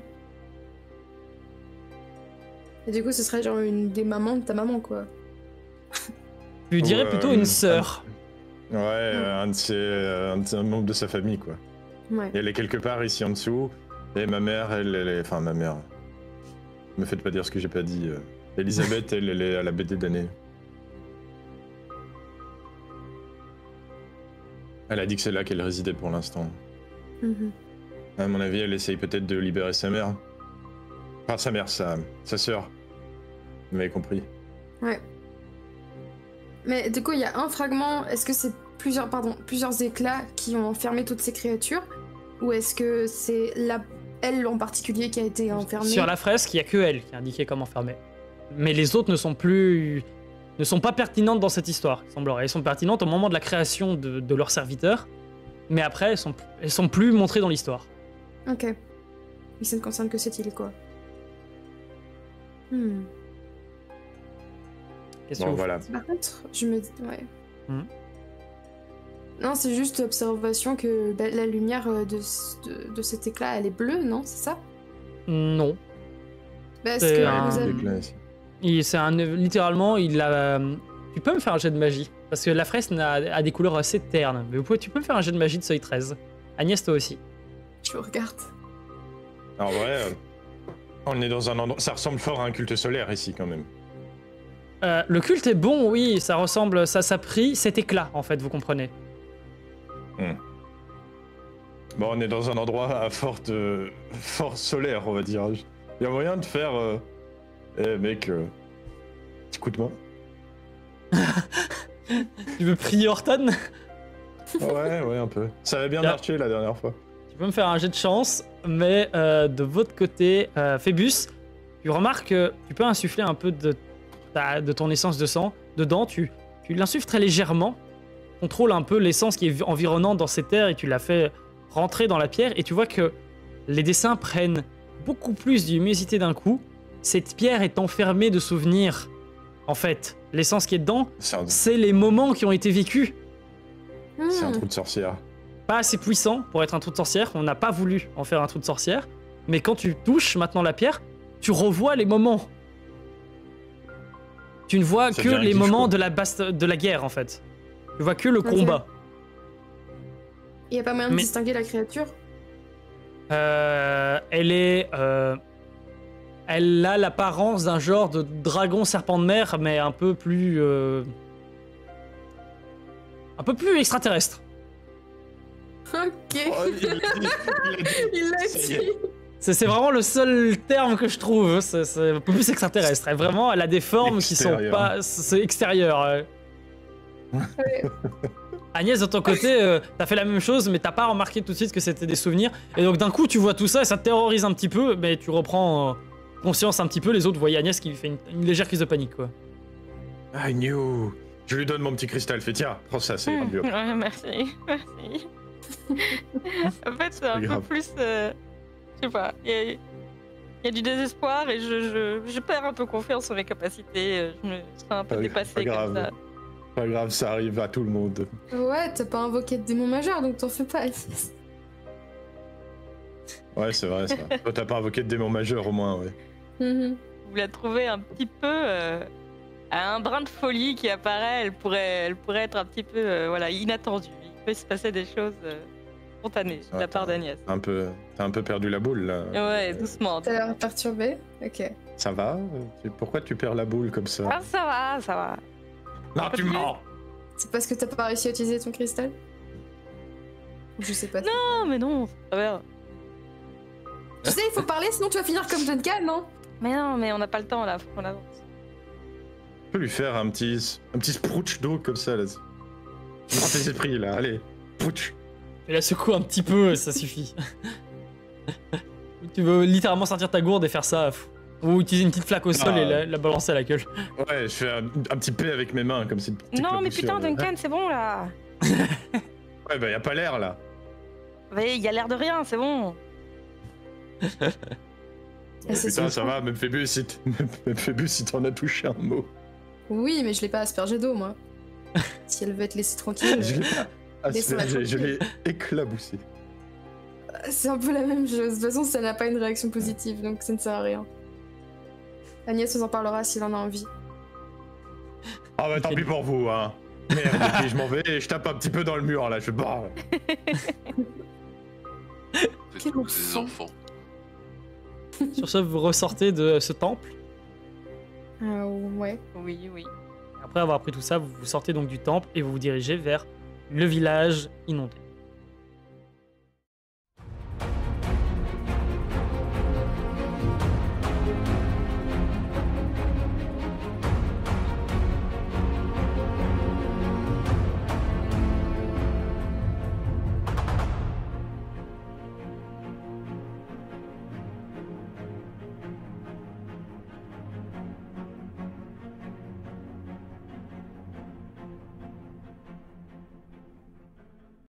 Et du coup, ce serait genre une des mamans de ta maman, quoi. Je lui dirais Ouais, plutôt une sœur. Ouais, un de un membre de sa famille, quoi. Ouais. Et elle est quelque part ici en dessous. Et ma mère, elle est... Enfin, ma mère... Me faites pas dire ce que j'ai pas dit. Elisabeth, elle est à la BD d'année. Elle a dit que c'est là qu'elle résidait pour l'instant. Mhm. À mon avis, elle essaye peut-être de libérer sa mère. Enfin, sa mère, sa sœur. Vous m'avez compris. Ouais. Mais du coup, il y a un fragment. Est-ce que c'est plusieurs éclats qui ont enfermé toutes ces créatures? Ou est-ce que c'est elle en particulier qui a été enfermée? Sur la fresque, il y a que elle qui a indiqué comment fermer. Mais les autres ne sont pas pertinentes dans cette histoire, il semblerait. Elles sont pertinentes au moment de la création de leurs serviteurs, mais après, elles sont plus montrées dans l'histoire. Ok. Mais ça ne concerne que cette île, quoi. Qu'est-ce que Bon, vous voilà. Par contre, je me dis... Ouais. Mhm. Non, c'est juste l'observation que la lumière de cet éclat, elle est bleue, non? C'est ça? Non. Bah, C'est est-ce que un- vous avez... Littéralement, il a... Tu peux me faire un jet de magie, parce que la fresque a des couleurs assez ternes. Mais tu peux me faire un jet de magie de seuil 13. Agnès, toi aussi. Je vous regarde. En vrai, on est dans un endroit... Ça ressemble fort à un culte solaire ici, quand même. Le culte est bon, oui, ça ressemble... Ça a pris cet éclat, en fait, vous comprenez. Bon, on est dans un endroit à forte force solaire, on va dire. Il y a moyen de faire... Eh mec, petit coup de main. Tu veux prier Horton? Ouais, un peu. Ça avait bien Bien. marché la dernière fois. Tu peux me faire un jet de chance, mais de votre côté, Phébus, tu remarques que tu peux insuffler un peu de ton essence de sang dedans. Tu l'insuffles très légèrement, contrôle un peu l'essence qui est environnante dans ces terres et tu la fais rentrer dans la pierre. Et tu vois que les dessins prennent beaucoup plus d'humidité d'un coup. Cette pierre est enfermée de souvenirs. En fait, l'essence qui est dedans, c'est les moments qui ont été vécus. C'est un trou de sorcière. Pas assez puissant pour être un trou de sorcière. On n'a pas voulu en faire un trou de sorcière. Mais quand tu touches maintenant la pierre, tu revois les moments. Tu ne vois Ça que devient un les kiff, moments quoi. de la guerre, en fait. Tu vois que le Ok. combat. Il y a pas moyen de Mais- distinguer la créature? Elle a l'apparence d'un genre de dragon serpent de mer, mais un peu plus extraterrestre. Ok. Oh, il l'a dit. Il l'a Ça y est. dit. C'est vraiment le seul terme que je trouve. C'est un peu plus extraterrestre. Elle a des formes qui sont Extérieur. pas. C'est extérieur. Ouais. Agnès, de ton côté, t'as fait la même chose, mais t'as pas remarqué tout de suite que c'était des souvenirs. Et donc d'un coup, tu vois tout ça et ça te terrorise un petit peu, mais tu reprends conscience un petit peu. Les autres voyaient Agnès qui fait une légère crise de panique, quoi. I knew. Je lui donne mon petit cristal. Fais tiens, prends ça, c'est un bio. Ouais, merci. En fait, c'est un peu grave. plus. Je sais pas. Il y a du désespoir et je perds un peu confiance en mes capacités. Je me sens un peu Pas dépassée grave. comme ça. Pas grave, ça arrive à tout le monde. Ouais, t'as pas invoqué de démon majeur, donc t'en fais pas. Ouais, c'est vrai ça. Toi, t'as pas invoqué de démon majeur au moins, ouais. Mhm. Vous la trouvez un petit peu à un brin de folie qui apparaît. Elle pourrait être un petit peu voilà, inattendue. Il peut se passer des choses spontanées de la part d'Agnès. T'as un peu perdu la boule là. Ouais, doucement. T'as l'air perturbé? Ok. Ça va? Pourquoi tu perds la boule comme ça? Ah, ça va, ça va. Non, tu mens! C'est parce que t'as pas réussi à utiliser ton cristal? Je sais pas. Non, mais non, ça va. Tu sais, il faut parler, sinon tu vas finir comme Duncan, non? Mais non, mais on n'a pas le temps là, faut qu'on avance. Tu peux lui faire un petit sprouch d'eau comme ça là. Prends tes esprits là, allez. Sprouch. Et la secoue un petit peu, ça suffit. Tu veux littéralement sortir ta gourde et faire ça. Ou utiliser une petite flaque au sol et la balancer à la gueule. Ouais, je fais un petit P avec mes mains, comme si... Non, mais putain, Duncan, c'est bon, là. Ouais, bah y a pas l'air, là. Mais y a l'air de rien, c'est bon. Putain, ça va, Memphébus, si t'en as touché un mot. Oui, mais je l'ai pas aspergé d'eau, moi. Si elle veut être laissée tranquille. Je l'ai pas aspergé, je l'ai éclaboussé. C'est un peu la même chose. De toute façon, ça n'a pas une réaction positive, donc ça ne sert à rien. Agnès vous en parlera s'il en a envie. Ah bah tant pis pour vous, hein. Merde, ok, je m'en vais et je tape un petit peu dans le mur, là, je barre. C'est tous des enfants. Sur ce, vous ressortez de ce temple. Ouais. Oui, oui. Après avoir appris tout ça, vous sortez donc du temple et vous vous dirigez vers le village inondé.